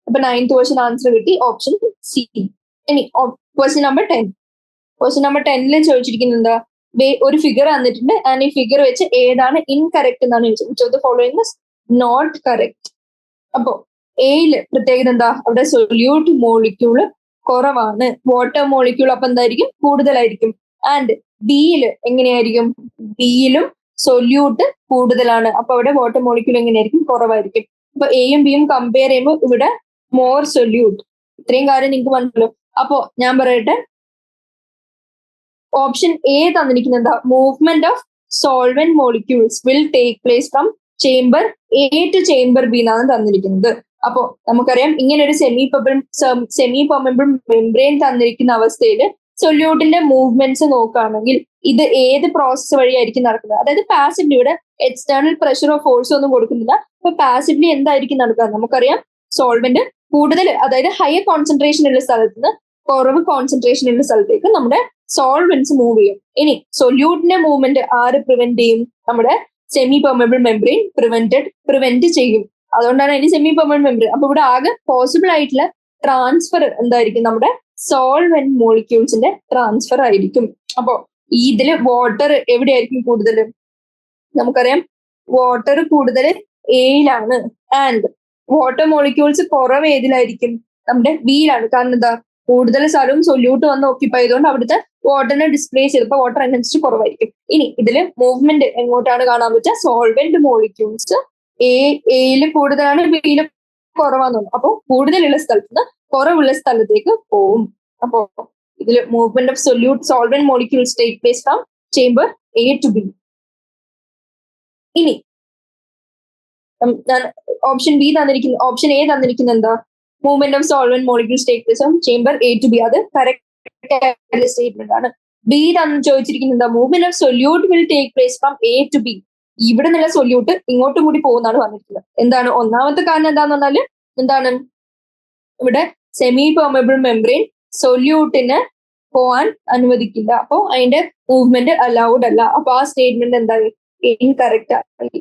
Speaker 1: അപ്പൊ 9th ക്വസ്റ്റ്യൻ ആൻസർ കിട്ടി, ഓപ്ഷൻ സി. ഇനി ക്വസ്റ്റ്യൻ നമ്പർ 10. ക്വസ്റ്റ്യൻ നമ്പർ 10 ചോദിച്ചിരിക്കുന്നത് എന്താ? ഒരു ഫിഗർ തന്നിട്ടുണ്ട് ആൻഡ് ഈ ഫിഗർ വെച്ച് ഏതാണ് ഇൻകറക്റ്റ് എന്നാണ് ചോദിച്ചത്. Following is not correct. അപ്പോ എയില് പ്രത്യേകത എന്താ? അവിടെ സൊല്യൂട്ട് മോളിക്യൂള് കുറവാണ്, വാട്ടർ മോളിക്യൂൾ അപ്പൊ എന്തായിരിക്കും? കൂടുതലായിരിക്കും. ആൻഡ് ബിയില് എങ്ങനെയായിരിക്കും? ബിയിലും സൊല്യൂട്ട് കൂടുതലാണ്, അപ്പൊ അവിടെ വാട്ടർ മോളിക്യൂൾ എങ്ങനെയായിരിക്കും? കുറവായിരിക്കും. അപ്പൊ എയും ബിയും കമ്പയർ ചെയ്യുമ്പോൾ ഇവിടെ മോർ സൊല്യൂട്ട്. ഇത്രയും കാര്യം നിങ്ങൾക്ക് മനസ്സിലോ? അപ്പോ ഞാൻ പറയട്ടെ, ഓപ്ഷൻ എ തന്നിരിക്കുന്നത് എന്താ? Movement of solvent molecules will take place from chamber A to chamber B എന്നാണ് തന്നിരിക്കുന്നത്. അപ്പോ നമുക്കറിയാം ഇങ്ങനെ ഒരു സെമി പെർമിബിൾ മെംബ്രെയിൻ തന്നിരിക്കുന്ന അവസ്ഥയിൽ സൊല്യൂട്ടിന്റെ മൂവ്മെന്റ്സ് നോക്കുകയാണെങ്കിൽ ഇത് ഏത് പ്രോസസ്സ് വഴിയായിരിക്കും നടക്കുന്നത്? അതായത് പാസിവ്ലി, ഇവിടെ എക്സ്റ്റേണൽ പ്രഷറോ ഫോഴ്സോ ഒന്നും കൊടുക്കുന്നില്ല. അപ്പൊ പാസിവ്ലി എന്തായിരിക്കും നടക്കുക? നമുക്കറിയാം സോൾവെന്റ് കൂടുതൽ, അതായത് ഹയർ കോൺസെൻട്രേഷൻ ഉള്ള സ്ഥലത്ത് നിന്ന് കുറവ് കോൺസെൻട്രേഷൻ ഉള്ള സ്ഥലത്തേക്ക് നമ്മുടെ സോൾവെന്റ്സ് മൂവ് ചെയ്യും. ഇനി സൊല്യൂട്ടിന്റെ മൂവ്മെന്റ് ആര് പ്രിവെന്റ് ചെയ്യും? നമ്മുടെ സെമി പെർമിബിൾ മെംബ്രെയിൻ പ്രിവെന്റ് ചെയ്യും. അതുകൊണ്ടാണ് അതിന് സെമി പെർമിബിൾ മെംബ്രെയിൻ. അപ്പൊ ഇവിടെ ആകെ പോസിബിൾ ആയിട്ടുള്ള ട്രാൻസ്ഫർ എന്തായിരിക്കും? നമ്മുടെ സോൾവെന്റ് മോളിക്യൂൾസിന്റെ ട്രാൻസ്ഫർ ആയിരിക്കും. അപ്പോ ഇതില് വാട്ടർ എവിടെയായിരിക്കും കൂടുതൽ? നമുക്കറിയാം വാട്ടർ കൂടുതൽ എയിലാണ് ആൻഡ് വാട്ടർ മോളിക്യൂൾസ് കുറവ് ഏതിലായിരിക്കും? നമ്മുടെ ബിയിലാണ്. കാരണം എന്താ, കൂടുതൽ സ്ഥലവും സൊല്യൂട്ട് വന്ന് ഓക്യുപ്പൈ ചെയ്തുകൊണ്ട് അവിടുത്തെ വാട്ടറിനെ ഡിസ്പ്ലേസ് ചെയ്തപ്പോൾ വാട്ടർ അനുസരിച്ച് കുറവായിരിക്കും. ഇനി ഇതില് മൂവ്മെന്റ് എങ്ങോട്ടാണ് കാണാൻ പറ്റുക? സോൾവെന്റ് മോളിക്യൂൾസ് എയിൽ കൂടുതലാണ്, ബിയിൽ കുറവാന്ന് തോന്നും. അപ്പോൾ കൂടുതലുള്ള സ്ഥലത്ത് നിന്ന് കുറവുള്ള സ്ഥലത്തേക്ക് പോവും. അപ്പോ ഇതിൽ movement of solvent molecules take place from chamber A to B. ഇനി ഓപ്ഷൻ ബി തന്നിരിക്കുന്ന, ഓപ്ഷൻ എ തന്നിരിക്കുന്ന എന്താ? Movement of solvent molecules take place from chamber A to B. അത് കറക്റ്റ് സ്റ്റേറ്റ്മെന്റ് ആണ്. ബി ചോദിച്ചിരിക്കുന്നത് എന്താ? Movement of solute will take place from A to B. ഇവിടെ നിന്നുള്ള സൊല്യൂട്ട് ഇങ്ങോട്ടും കൂടി പോകുന്നതാണ് പറഞ്ഞിരിക്കുന്നത്. എന്താണ് ഒന്നാമത്തെ കാരണം? എന്താന്ന് പറഞ്ഞാല് എന്താണ്, ഇവിടെ സെമി പെർമബിൾ മെംബ്രെയിൻ സൊല്യൂട്ടിന് പോവാൻ അനുവദിക്കില്ല. അപ്പോ അതിന്റെ മൂവ്മെന്റ് അലൗഡ് അല്ല. അപ്പൊ ആ സ്റ്റേറ്റ്മെന്റ് എന്തായി? ഇൻകറക്റ്റ് ആയി.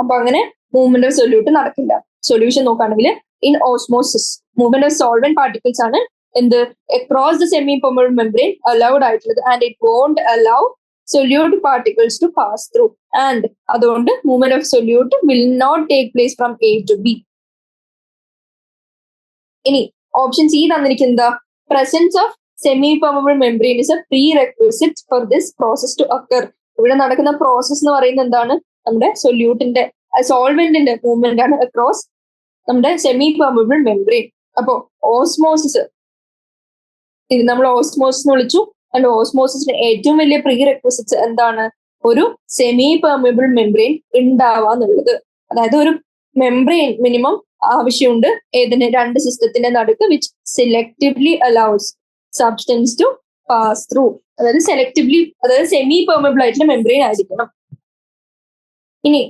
Speaker 1: അപ്പൊ അങ്ങനെ മൂവ്മെന്റ് ഓഫ് സൊല്യൂട്ട് നടക്കില്ല. സൊല്യൂഷൻ നോക്കുകയാണെങ്കിൽ in osmosis movement of solvent particles ആണ് എന്ത് across the semi permeable membrane allowed ആയിട്ടുള്ളത്. And it won't allow solute particles to pass through. And അതുകൊണ്ട് movement of solute will not take place from A to B. ഇനി option C തന്നിരിക്കുന്നത് presence of semi permeable membrane is a prerequisite for this process to occur. ഇവിടെ നടക്കുന്ന process എന്ന് പറയുന്നത് എന്താണ്? നമ്മുടെ സൊല്യൂട്ടിന്റെ സോൾവെന്റിന്റെ movement ആണ് അക്രോസ് നമ്മുടെ സെമി പെർമബിൾ മെംബ്രെയിൻ. അപ്പോ ഓസ്മോസിസ്, ഇത് നമ്മൾ ഓസ്മോസിസ് എന്ന് വിളിച്ചു. ആൻഡ് ഓസ്മോസിസിന് ഏറ്റവും വലിയ പ്രീ റെക്വിസിറ്റ്സ് എന്താണ്? ഒരു സെമി പെർമബിൾ മെംബ്രെയിൻ ഉണ്ടാവാന്നുള്ളത്. അതായത് ഒരു മെംബ്രെയിൻ മിനിമം ആവശ്യമുണ്ട് ഏതിന്? രണ്ട് സിസ്റ്റത്തിന്റെ നടുക്ക്, which selectively allows substance to pass through. അതായത് സെലക്ടീവ്ലി, അതായത് സെമി പെർമബിൾ ആയിട്ടുള്ള മെംബ്രെയിൻ ആയിരിക്കണം. ഇനി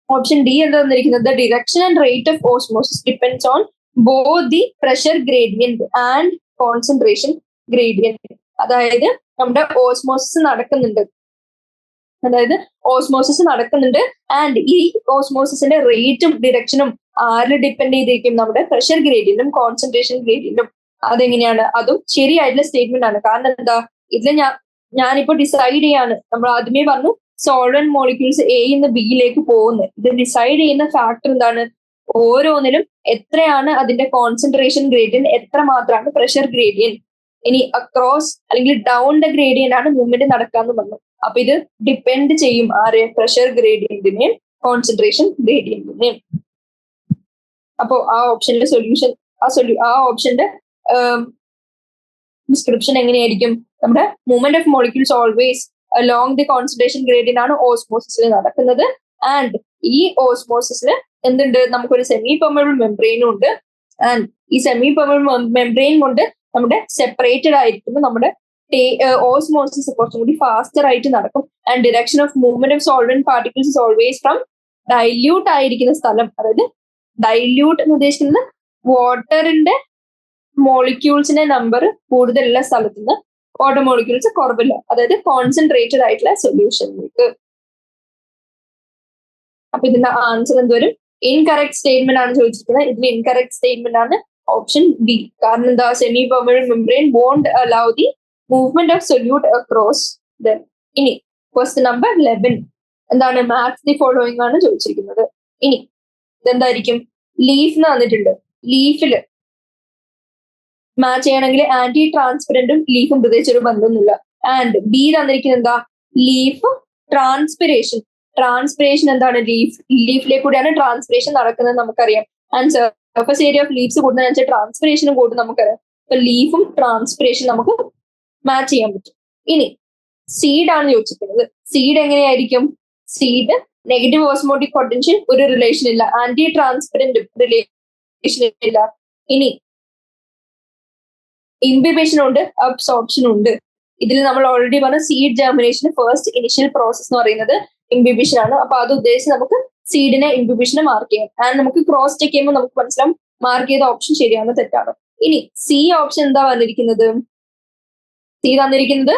Speaker 1: ഓപ്ഷൻ ഡി എന്താ തന്നിരിക്കുന്നത്? Direction and rate of osmosis depends on both the pressure gradient and concentration gradient. അതായത് നമ്മുടെ ഓസ്മോസിസ് നടക്കുന്നുണ്ട്, ആൻഡ് ഈ ഓസ്മോസിസിന്റെ റേറ്റും ഡിറക്ഷനും ആരിൽ ഡിപ്പെൻഡ് ചെയ്തിരിക്കും? നമ്മുടെ പ്രഷർ ഗ്രേഡിയന്റും കോൺസെൻട്രേഷൻ ഗ്രേഡിയന്റും. അതെങ്ങനെയാണ്? അതും ശരിയായിട്ടുള്ള സ്റ്റേറ്റ്മെന്റ് ആണ്. കാരണം എന്താ, ഇതിൽ ഞാനിപ്പോ ഡിസൈഡ് ചെയ്യാണ്. നമ്മൾ ആദ്യമേ പറഞ്ഞു സോൾവെന്റ് മോളിക്യൂൾസ് എന്ന് ബിയിലേക്ക് പോകുന്നത്. ഇത് ഡിസൈഡ് ചെയ്യുന്ന ഫാക്ടർ എന്താണ്? ഓരോന്നിലും എത്രയാണ് അതിന്റെ കോൺസെൻട്രേഷൻ ഗ്രേഡിയന്റ്, എത്ര മാത്രമാണ് പ്രഷർ ഗ്രേഡിയന്റ്. ഇനി അക്രോസ് അല്ലെങ്കിൽ ഡൗൺ ദ ഗ്രേഡിയന്റ് ആണ് മൂവ്മെന്റ് നടക്കാന്ന് പറഞ്ഞു. അപ്പൊ ഇത് ഡിപ്പെൻഡ് ചെയ്യും ആര്? പ്രഷർ ഗ്രേഡിയന്റിനെയും കോൺസെൻട്രേഷൻ ഗ്രേഡിയന്റിനെയും. അപ്പോ ആ ഓപ്ഷനിലെ സൊല്യൂഷൻ, ആ ഓപ്ഷന്റെ ഡിസ്ക്രിപ്ഷൻ എങ്ങനെയായിരിക്കും? നമ്മുടെ movement of molecules always along the concentration gradient ആണ് ഓസ്മോസിസിൽ നടക്കുന്നത്. ആൻഡ് ഈ ഓസ്മോസിസിൽ എന്തുണ്ട്? നമുക്കൊരു സെമി പെർമബിൾ മെംബ്രെയിനും ഉണ്ട്. ആൻഡ് ഈ സെമി പെർമബിൾ മെംബ്രെയിൻ കൊണ്ട് നമ്മുടെ സെപ്പറേറ്റഡ് ആയിരിക്കുമ്പോൾ നമ്മുടെ ഓസ്മോസിസ് കുറച്ചും കൂടി ഫാസ്റ്റർ ആയിട്ട് നടക്കും. And direction of movement of solvent particles is always from dilute ആയിരിക്കുന്ന സ്ഥലം. അതായത് ഡൈല്യൂട്ട് എന്ന് ഉദ്ദേശിക്കുന്നത് വാട്ടറിന്റെ മോളിക്യൂൾസിന്റെ നമ്പർ കൂടുതലുള്ള സ്ഥലത്ത് നിന്ന് വാട്ടർ മോളിക്യൂൾസ് കുറവില്ല, അതായത് കോൺസെൻട്രേറ്റഡ് ആയിട്ടുള്ള സൊല്യൂഷനിലേക്ക്. അപ്പൊ ഇതിന്റെ ആൻസർ എന്തുവരും? ഇൻകറക്റ്റ് സ്റ്റേറ്റ്മെന്റ് ആണ് ചോദിച്ചിരിക്കുന്നത്. ഇതിൽ ഇൻകറക്റ്റ് സ്റ്റേറ്റ്മെന്റ് ആണ് ഓപ്ഷൻ ബി. കാരണം എന്താ? Semi permeable membrane won't allow the movement of solute across them. ഇനി ക്വസ്റ്റ്യൻ നമ്പർ 11 എന്താണ്? മാച്ച് ദി ഫോളോയിങ് ആണ് ചോദിച്ചിരിക്കുന്നത്. ഇനി ഇതെന്തായിരിക്കും? ലീഫ് എന്ന് വന്നിട്ടുണ്ട്. ലീഫില് മാച്ച് ചെയ്യണമെങ്കിൽ ആന്റി ട്രാൻസ്പെറന്റും ലീഫും പ്രത്യേകിച്ച് ഒരു ബന്ധമൊന്നുമില്ല. ആൻഡ് ബി തന്നിരിക്കുന്നത് എന്താ? Leaf transpiration. ട്രാൻസ്പിറേഷൻ എന്താണ്? ലീഫിലെ കൂടിയാണ് ട്രാൻസ്പിറേഷൻ നടക്കുന്നത് നമുക്കറിയാം. And surface area of leaves കൂടുന്നതിനനുസരിച്ച് ട്രാൻസ്പിറേഷനും കൂടും നമുക്കറിയാം. അപ്പൊ ലീഫും ട്രാൻസ്പിറേഷൻ നമുക്ക് മാച്ച് ചെയ്യാൻ പറ്റും. ഇനി സീഡ് ആണ് ചോദിച്ചിരിക്കുന്നത്. സീഡ് എങ്ങനെയായിരിക്കും? സീഡ് നെഗറ്റീവ് ഓസ്മോട്ടിക് പൊട്ടൻഷ്യൽ ഒരു റിലേഷൻ ഇല്ല, ആന്റി ട്രാൻസ്പെറന്റ് റിലേഷൻ ഇല്ല. ഇനി ഇംബിബേഷൻ ഉണ്ട്, അബ്സോർപ്ഷനും ഉണ്ട്. ഇതിൽ നമ്മൾ ഓൾറെഡി പറഞ്ഞ seed germination first initial process എന്ന് പറയുന്നത് ഇംബിബേഷൻ ആണ്. അപ്പൊ അത് ഉദ്ദേശിച്ച് നമുക്ക് സീഡിനെ ഇംബിബേഷനെ മാർക്ക് ചെയ്യാം. ആൻഡ് നമുക്ക് ക്രോസ് ചെക്ക് ചെയ്യുമ്പോൾ നമുക്ക് മനസ്സിലാവും മാർക്ക് ചെയ്ത ഓപ്ഷൻ ശരിയാണോ തെറ്റാണോ. ഇനി സി ഓപ്ഷൻ എന്താ വന്നിരിക്കുന്നത്? സി തന്നിരിക്കുന്നത്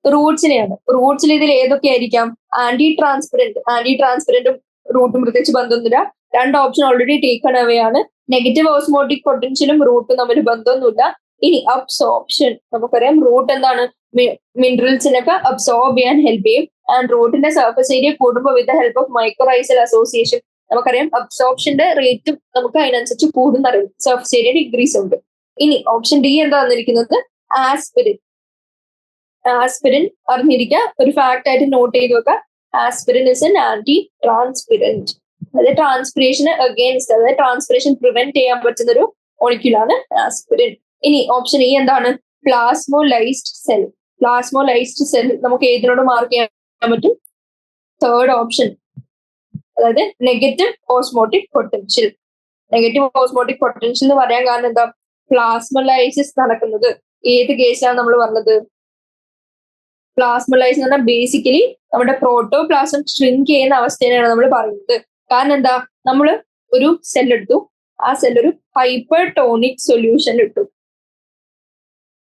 Speaker 1: റൂട്ട്സിനെയാണ്. റൂട്ട്സിൽ ഇതിൽ ഏതൊക്കെ ആയിരിക്കാം? ആന്റി ട്രാൻസ്പെറന്റും റൂട്ടും പ്രത്യേകിച്ച് ബന്ധമൊന്നുമില്ല. രണ്ട് ഓപ്ഷൻ ഓൾറെഡി ടേക്കൺ അവേ ആണ്. നെഗറ്റീവ് ഓസ്മോട്ടിക് പൊട്ടൻഷ്യലും റൂട്ടും തമ്മിൽ ബന്ധമൊന്നുമില്ല. ഇനി അബ്സോർപ്ഷൻ നമുക്കറിയാം. റൂട്ട് എന്താണ്? മിനറൽസിനൊക്കെ അബ്സോർബ് ചെയ്യാൻ ഹെൽപ്പ് ചെയ്യും. ആൻഡ് റൂട്ടിന്റെ സർഫസ് ഏരിയ കൂടുമ്പോൾ with the help of mycorrhizal association നമുക്കറിയാം അബ്സോർപ്ഷന്റെ റേറ്റും നമുക്ക് അതിനനുസരിച്ച് കൂടുന്നറിയും, സർഫസ് ഏരിയ ഡിഗ്രീസ് ഉണ്ട്. ഇനി ഓപ്ഷൻ ഡി എന്താ വന്നിരിക്കുന്നത്? ആസ്പിരിൻ. ആസ്പിരിൻ അറിഞ്ഞിരിക്കുക, ഒരു ഫാക്ട് ആയിട്ട് നോട്ട് ചെയ്ത് വെക്കുക. ആസ്പിരിൻ ഇസ് എൻ ആന്റി ട്രാൻസ്പിരന്റ്, അതായത് ട്രാൻസ്പിറേഷന് അഗേൻസ്റ്റ്, അതായത് ട്രാൻസ്പിറേഷൻ പ്രിവെന്റ് ചെയ്യാൻ പറ്റുന്ന ഒരു മോളിക്യൂളാണ് ആസ്പിരിൻ. ഇനി ഓപ്ഷൻ ഇ എന്താണ്? പ്ലാസ്മോലൈസ്ഡ് സെൽ. പ്ലാസ്മോലൈസ്ഡ് സെൽ നമുക്ക് ഏതിനോട് മാർക്ക് ചെയ്യാൻ പറ്റും? തേർഡ് ഓപ്ഷൻ, അതായത് negative osmotic potential. Negative osmotic potential എന്ന് പറയാൻ കാരണം എന്താ? പ്ലാസ്മോലൈസിസ് നടക്കുന്നത് ഏത് കേസിലാണ് നമ്മൾ പറഞ്ഞത്? പ്ലാസ്മോലൈസിസ് എന്ന് പറഞ്ഞാൽ ബേസിക്കലി നമ്മുടെ പ്രോട്ടോപ്ലാസം ഷ്രിങ്ക് ചെയ്യുന്ന അവസ്ഥയാണ് നമ്മൾ പറയുന്നത്. കാരണം എന്താ? നമ്മൾ ഒരു സെൽ എടുത്തു, ആ സെൽ ഒരു ഹൈപ്പർടോണിക് സൊല്യൂഷൻ ഇട്ടു.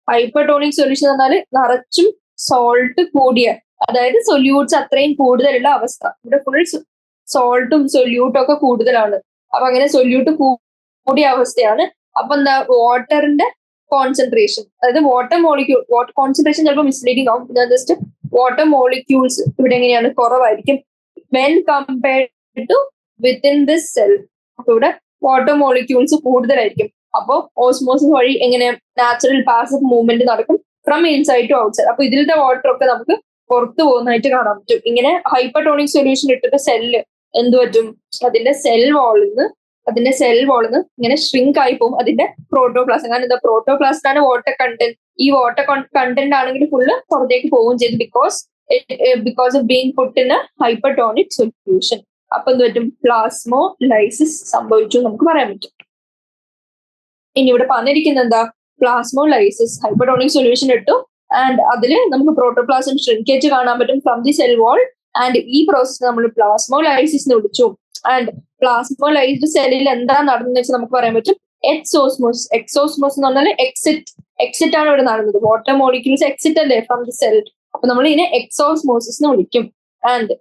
Speaker 1: ഹൈപ്പർടോണിക് സൊല്യൂഷൻ എന്ന് പറഞ്ഞാൽ നിറച്ചും സോൾട്ട് കൂടിയ, അതായത് സൊല്യൂട്ട്സ് അത്രയും കൂടുതലുള്ള അവസ്ഥ. ഇവിടെ ഫുൾ സോൾട്ടും സൊല്യൂട്ടും ഒക്കെ കൂടുതലാണ്. അപ്പൊ അങ്ങനെ സൊല്യൂട്ട് കൂടിയ അവസ്ഥയാണ്. അപ്പൊ എന്താ? വാട്ടറിന്റെ കോൺസെൻട്രേഷൻ, അതായത് വാട്ടർ മോളിക്യൂൾ, വാട്ടർ കോൺസെൻട്രേഷൻ ചിലപ്പോൾ മിസ്ലീഡിങ് ആവും. ജസ്റ്റ് വാട്ടർ മോളിക്യൂൾസ് ഇവിടെ എങ്ങനെയാണ്? കുറവായിരിക്കും when compared to within this cell. അപ്പൊ ഇവിടെ വാട്ടർ മോളിക്യൂൾസ് കൂടുതലായിരിക്കും. അപ്പോൾ ഓസ്മോസിസ് വഴി എങ്ങനെ നാച്ചുറൽ പാസീവ് മൂവ്മെന്റ് നടക്കും ഫ്രം ഇൻസൈഡ് ടു ഔട്ട്സൈഡ്. അപ്പൊ ഇതിലത്തെ വാട്ടർ ഒക്കെ നമുക്ക് പുറത്തു പോകുന്നതായിട്ട് കാണാൻ പറ്റും. ഇങ്ങനെ ഹൈപ്പർടോണിക് സൊല്യൂഷൻ ഇട്ടിട്ട് സെല്ല് എന്ത് പറ്റും? അതിന്റെ സെൽ വാളിന്ന് ഇങ്ങനെ ഷ്രിങ്ക് ആയി പോകും അതിന്റെ പ്രോട്ടോപ്ലാസം. കാരണം എന്താ? പ്രോട്ടോപ്ലാസ്റ്റാണ് വാട്ടർ കണ്ടന്റ്. ഈ വാട്ടർ കണ്ടന്റ് ആണെങ്കിൽ ഫുള്ള് പുറത്തേക്ക് പോവുകയും ചെയ്തു because of being put in A hypertonic solution. അപ്പൊ എന്ത് പറ്റും? പ്ലാസ്മോലൈസിസ് സംഭവിച്ചു നമുക്ക് പറയാൻ പറ്റും. ഇനി ഇവിടെ പറഞ്ഞിരിക്കുന്നത് എന്താ? പ്ലാസ്മോലൈസിസ്, ഹൈപ്പർടോണിക് സൊല്യൂഷൻ ഇട്ടു ആൻഡ് അതിൽ നമുക്ക് പ്രോട്ടോപ്ലാസം ഷ്രിങ്കേജ് കാണാൻ പറ്റും from the cell wall. And ഈ പ്രോസസ് നമ്മൾ പ്ലാസ്മോലൈസിസ് എന്ന് വിളിച്ചു. ആൻഡ് പ്ലാസ്മോലൈസ്ഡ് സെല്ലിൽ എന്താ നടന്നത് വെച്ചാൽ നമുക്ക് പറയാൻ പറ്റും എക്സോസ്മോസ്. എക്സോസ്മോസ് എന്ന് പറഞ്ഞാൽ എക്സിറ്റ് ആണ് ഇവിടെ നടന്നത്. വാട്ടർ മോളിക്യൂൾസ് എക്സിറ്റ് അല്ലേ ഫ്രം ദി സെൽ. അപ്പൊ നമ്മൾ ഇതിനെ എക്സോസ്മോസിസ് എന്ന് വിളിക്കും. ആൻഡ്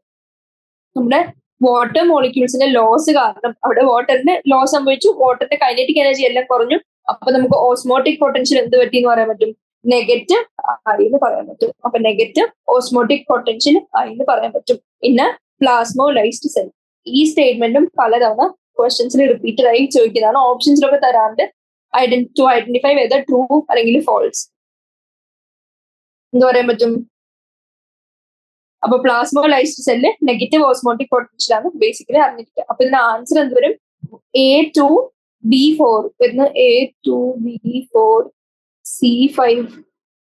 Speaker 1: നമ്മുടെ വാട്ടർ മോളിക്യൂൾസിന്റെ ലോസ് കാരണം അവിടെ വാട്ടറിന്റെ ലോസ് സംഭവിച്ചു, വാട്ടറിന്റെ കൈനറ്റിക് എനർജി എല്ലാം കുറഞ്ഞു. അപ്പൊ നമുക്ക് ഓസ്മോട്ടിക് പൊട്ടൻഷ്യൽ എന്ത് പറ്റി എന്ന് പറയാൻ പറ്റും? നെഗറ്റീവ് ആയി എന്ന് പറയാൻ പറ്റും. അപ്പൊ നെഗറ്റീവ് ഓസ്മോട്ടിക് പൊട്ടൻഷ്യൽ ആയി എന്ന് പറയാൻ പറ്റും. പിന്നെ പ്ലാസ്മോലൈസ്ഡ് സെൽ. ഈ സ്റ്റേറ്റ്മെന്റും പലതവണ ക്വസ്റ്റ്യൻസിൽ റിപ്പീറ്റഡ് ആയി ചോദിക്കുന്നതാണ്. ഓപ്ഷൻസിലൊക്കെ തരാണ്ട് ടു ഐഡന്റിഫൈ വെദർ ട്രൂ അല്ലെങ്കിൽ ഫോൾസ് എന്ന് പറയാൻ പറ്റും. അപ്പൊ പ്ലാസ്മോലൈസ്ഡ് സെല്ല് നെഗറ്റീവ് ഓസ്മോട്ടിക് പൊട്ടൻഷ്യൽ ആണ് ബേസിക്കലി അറിഞ്ഞിരിക്കുക. അപ്പൊ ഇതിന്റെ ആൻസർ എന്ത് വരും? A2B4 വരുന്ന A2B4 C5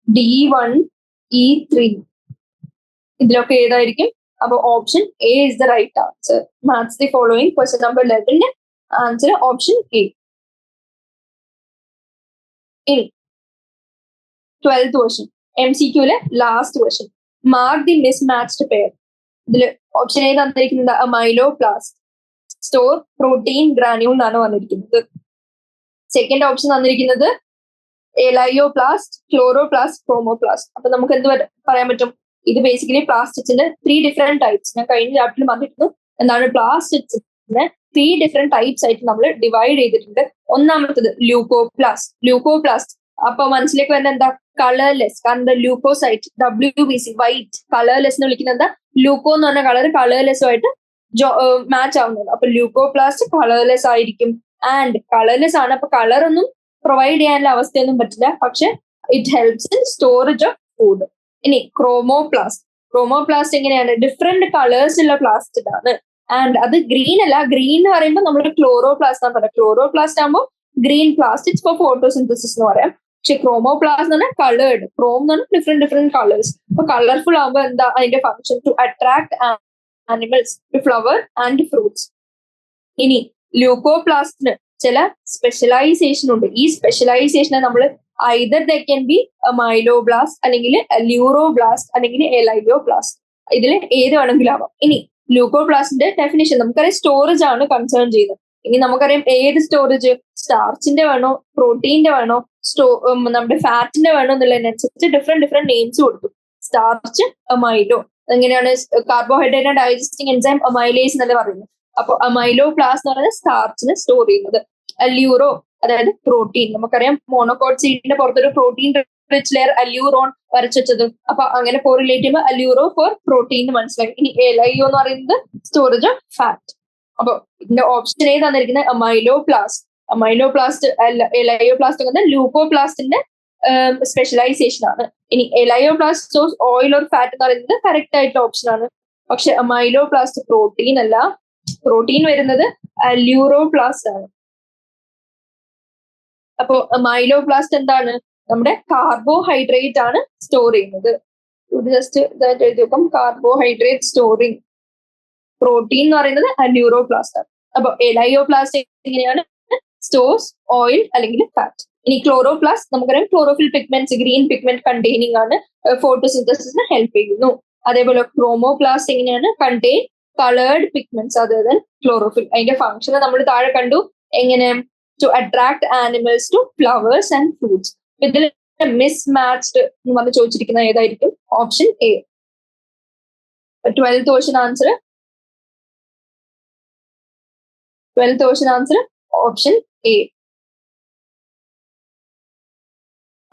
Speaker 1: D1E3 ഇതിലൊക്കെ ഏതായിരിക്കും? അപ്പൊ option A is the right answer. Match the following. Question number 11 answer option A. ഇനി 12th ക്വസ്റ്റ്യൻ, MCQലെ last question. Mark the mismatched pair. ഇതിൽ ഓപ്ഷൻ എ തന്നിരിക്കുന്നത് അമൈലോപ്ലാസ്റ്റ് സ്റ്റോർ പ്രോട്ടീൻ ഗ്രാന്യൂൾ എന്നാണ് വന്നിരിക്കുന്നത്. Second option തന്നിരിക്കുന്നത് എലയോപ്ലാസ്റ്റ്, ക്ലോറോപ്ലാസ്റ്റ്, ക്രോമോപ്ലാസ്റ്റ്. അപ്പൊ നമുക്ക് എന്ത് പറയാൻ പറ്റും? ഇത് ബേസിക്കലി പ്ലാസ്റ്റിക്സിന്റെ 3 ഡിഫറെന്റ് ടൈപ്സ്. ഞാൻ കഴിഞ്ഞ ചാപ്റ്ററിൽ പറഞ്ഞിരുന്നു എന്താണ് പ്ലാസ്റ്റിക്സിന്റെ 3 ഡിഫറെന്റ് ടൈപ്സ് ആയിട്ട് നമ്മൾ ഡിവൈഡ് ചെയ്തിട്ടുണ്ട്. ഒന്നാമത്തത് ല്യൂക്കോപ്ലാസ്റ്റ്. അപ്പൊ മനസ്സിലേക്ക് വരുന്ന എന്താ? കളർലെസ്. കാരണം ല്യൂക്കോസൈറ്റ് WBC വൈറ്റ് കളർലെസ് എന്ന് വിളിക്കുന്നത് എന്താ? ലൂക്കോ എന്ന് പറഞ്ഞ കളർ കളർലെസ് ആയിട്ട് മാച്ച് ആവുന്നത്. അപ്പൊ ല്യൂക്കോപ്ലാസ്റ്റ് കളർലെസ് ആയിരിക്കും. ആൻഡ് കളർലെസ് ആണ്, അപ്പൊ കളർ ഒന്നും പ്രൊവൈഡ് ചെയ്യാനുള്ള അവസ്ഥയൊന്നും പറ്റില്ല, പക്ഷെ it helps in storage of food. ഇനി ക്രോമോപ്ലാസ്റ്റ് എങ്ങനെയാണ്? ഡിഫറെന്റ് കളേഴ്സ് ഉള്ള പ്ലാസ്റ്റിക് ആണ്. ആൻഡ് അത് ഗ്രീൻ അല്ല. ഗ്രീൻ എന്ന് പറയുമ്പോൾ നമ്മൾ ക്ലോറോപ്ലാസ്റ്റ് ആണ് പറയാം. ക്ലോറോപ്ലാസ്റ്റ് ആകുമ്പോൾ ഗ്രീൻ പ്ലാസ്റ്റിക്സ് ഫോർ ഫോട്ടോസിന്തസിസ് എന്ന് പറയാം. പക്ഷെ ക്രോമോപ്ലാസ്റ്റ് എന്ന് പറഞ്ഞാൽ കളേർഡ്. ക്രോം എന്ന് പറഞ്ഞാൽ ഡിഫറെന്റ് കളേഴ്സ്. അപ്പൊ കളർഫുൾ ആകുമ്പോൾ എന്താ അതിന്റെ function? To attract animals to flower and fruits. ഇനി ല്യൂക്കോപ്ലാസ്റ്റിന് ചില സ്പെഷ്യലൈസേഷൻ ഉണ്ട്. ഈ സ്പെഷ്യലൈസേഷനെ നമ്മൾ either they can be amyloplast അല്ലെങ്കിൽ ല്യൂറോബ്ലാസ്റ്റ് അല്ലെങ്കിൽ എലയോബ്ലാസ്റ്റ്. ഇതിൽ ഏത് വേണമെങ്കിലും ആവാം. ഇനി ല്യൂക്കോപ്ലാസ്റ്റിന്റെ ഡെഫിനിഷൻ നമുക്കറിയാം സ്റ്റോറേജ് ആണ് കൺസേൺ ചെയ്യുന്നത്. ഇനി നമുക്കറിയാം ഏത് സ്റ്റോറേജ്? സ്റ്റാർച്ചിന്റെ വേണോ, പ്രോട്ടീന്റെ വേണോ, നമ്മുടെ ഫാറ്റിന്റെ വേണോ എന്നുള്ളതിനനുസരിച്ച് ഡിഫറെന്റ് നെയിംസ് കൊടുത്തു. സ്റ്റാർച്ച്, അമൈലോ. എങ്ങനെയാണ്? കാർബോഹൈഡ്രേറ്റ് ഡൈജസ്റ്റിംഗ് എൻസൈം അമൈലേസ് എന്നല്ലേ പറയുന്നത്. അപ്പൊ അമൈലോപ്ലാസ്റ്റ് എന്ന് പറയുന്നത് സ്റ്റാർച്ചിനെ സ്റ്റോർ ചെയ്യുന്നത്. ല്യൂറോ അതായത് പ്രോട്ടീൻ. നമുക്കറിയാം മോണോകോട്ട് സീഡിന്റെ പുറത്തൊരു പ്രോട്ടീൻ റിച്ച് ലെയർ അല്യൂറോൺ വരച്ചത്. അപ്പൊ അങ്ങനെ കോറിലേറ്റ് ചെയ്യുമ്പോൾ അല്യൂറോ ഫോർ പ്രോട്ടീൻ മനസ്സിലാക്കി. ഇനി എലൈഒ എന്ന് പറയുന്നത് സ്റ്റോറേജ് ഓഫ് ഫാറ്റ്. അപ്പൊ ഇതിന്റെ ഓപ്ഷൻ ഏ തന്നിരിക്കുന്നത് അമൈലോപ്ലാസ്റ്റ്. അമൈലോപ്ലാസ്റ്റ് എലയോപ്ലാസ്റ്റ് ഒക്കെ ലൂക്കോപ്ലാസ്റ്റിന്റെ സ്പെഷ്യലൈസേഷൻ ആണ്. ഇനി എലയോപ്ലാസ്റ്റ് സോഴ്സ് ഓയിൽ ഓർ ഫാറ്റ് എന്ന് പറയുന്നത് കറക്റ്റ് ആയിട്ടുള്ള ഓപ്ഷൻ ആണ്. പക്ഷെ അമൈലോപ്ലാസ്റ്റ് പ്രോട്ടീൻ അല്ല. പ്രോട്ടീൻ വരുന്നത് അല്യൂറോപ്ലാസ്റ്റ് ആണ്. അപ്പോ അമൈലോപ്ലാസ്റ്റ് എന്താണ്? നമ്മുടെ കാർബോഹൈഡ്രേറ്റ് ആണ് സ്റ്റോർ ചെയ്യുന്നത്. ജസ്റ്റ് ഇതായിട്ട് എഴുതി നോക്കാം, കാർബോഹൈഡ്രേറ്റ് സ്റ്റോറിങ്. പ്രോട്ടീൻ എന്ന് പറയുന്നത് അല്യൂറോപ്ലാസ്റ്റ് ആണ്. അപ്പൊ എലയോപ്ലാസ്റ്റ് എങ്ങനെയാണ്? സ്റ്റോർസ് ഓയിൽ അല്ലെങ്കിൽ ഫാറ്റ്. ഇനി ക്ലോറോപ്ലാസ്റ്റ് നമുക്കറിയാം chlorophyll pigments green pigment containing ആണ്, ഫോട്ടോസിന്തസിന് ഹെൽപ്പ് ചെയ്യുന്നു. അതേപോലെ ക്രോമോപ്ലാസ്റ്റ് എങ്ങനെയാണ്? Contain coloured pigments other than chlorophyll. അതിന്റെ ഫംഗ്ഷൻ നമ്മൾ താഴെ കണ്ടു. എങ്ങനെ? To attract animals to flowers and fruits. ഇതിൽ മിസ്മാച്ച്ഡ് എന്ന് പറഞ്ഞ് ചോദിച്ചിരിക്കുന്നത് ഏതായിരിക്കും? Option A. 12th question answer option A.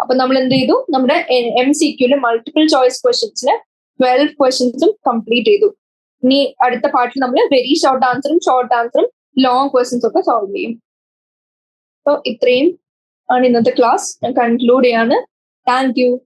Speaker 1: അപ്പൊ നമ്മൾ എന്ത് ചെയ്തു? നമ്മുടെ MCQല് മൾട്ടിപ്പിൾ ചോയ്സ് ക്വസ്റ്റ്യൻസിന് 12 ക്വസ്റ്റ്യൻസും കംപ്ലീറ്റ് ചെയ്തു. ഇനി അടുത്ത പാർട്ടിൽ നമ്മൾ വെരി ഷോർട്ട് ആൻസറും ലോങ് ക്വസ്റ്റ്യൻസ് ഒക്കെ സോൾവ് ചെയ്യും. സോ ഇത്രയും ആണ് ഇന്നത്തെ ക്ലാസ്. ഞാൻ കൺക്ലൂഡ് ചെയ്യാണ്. Thank you.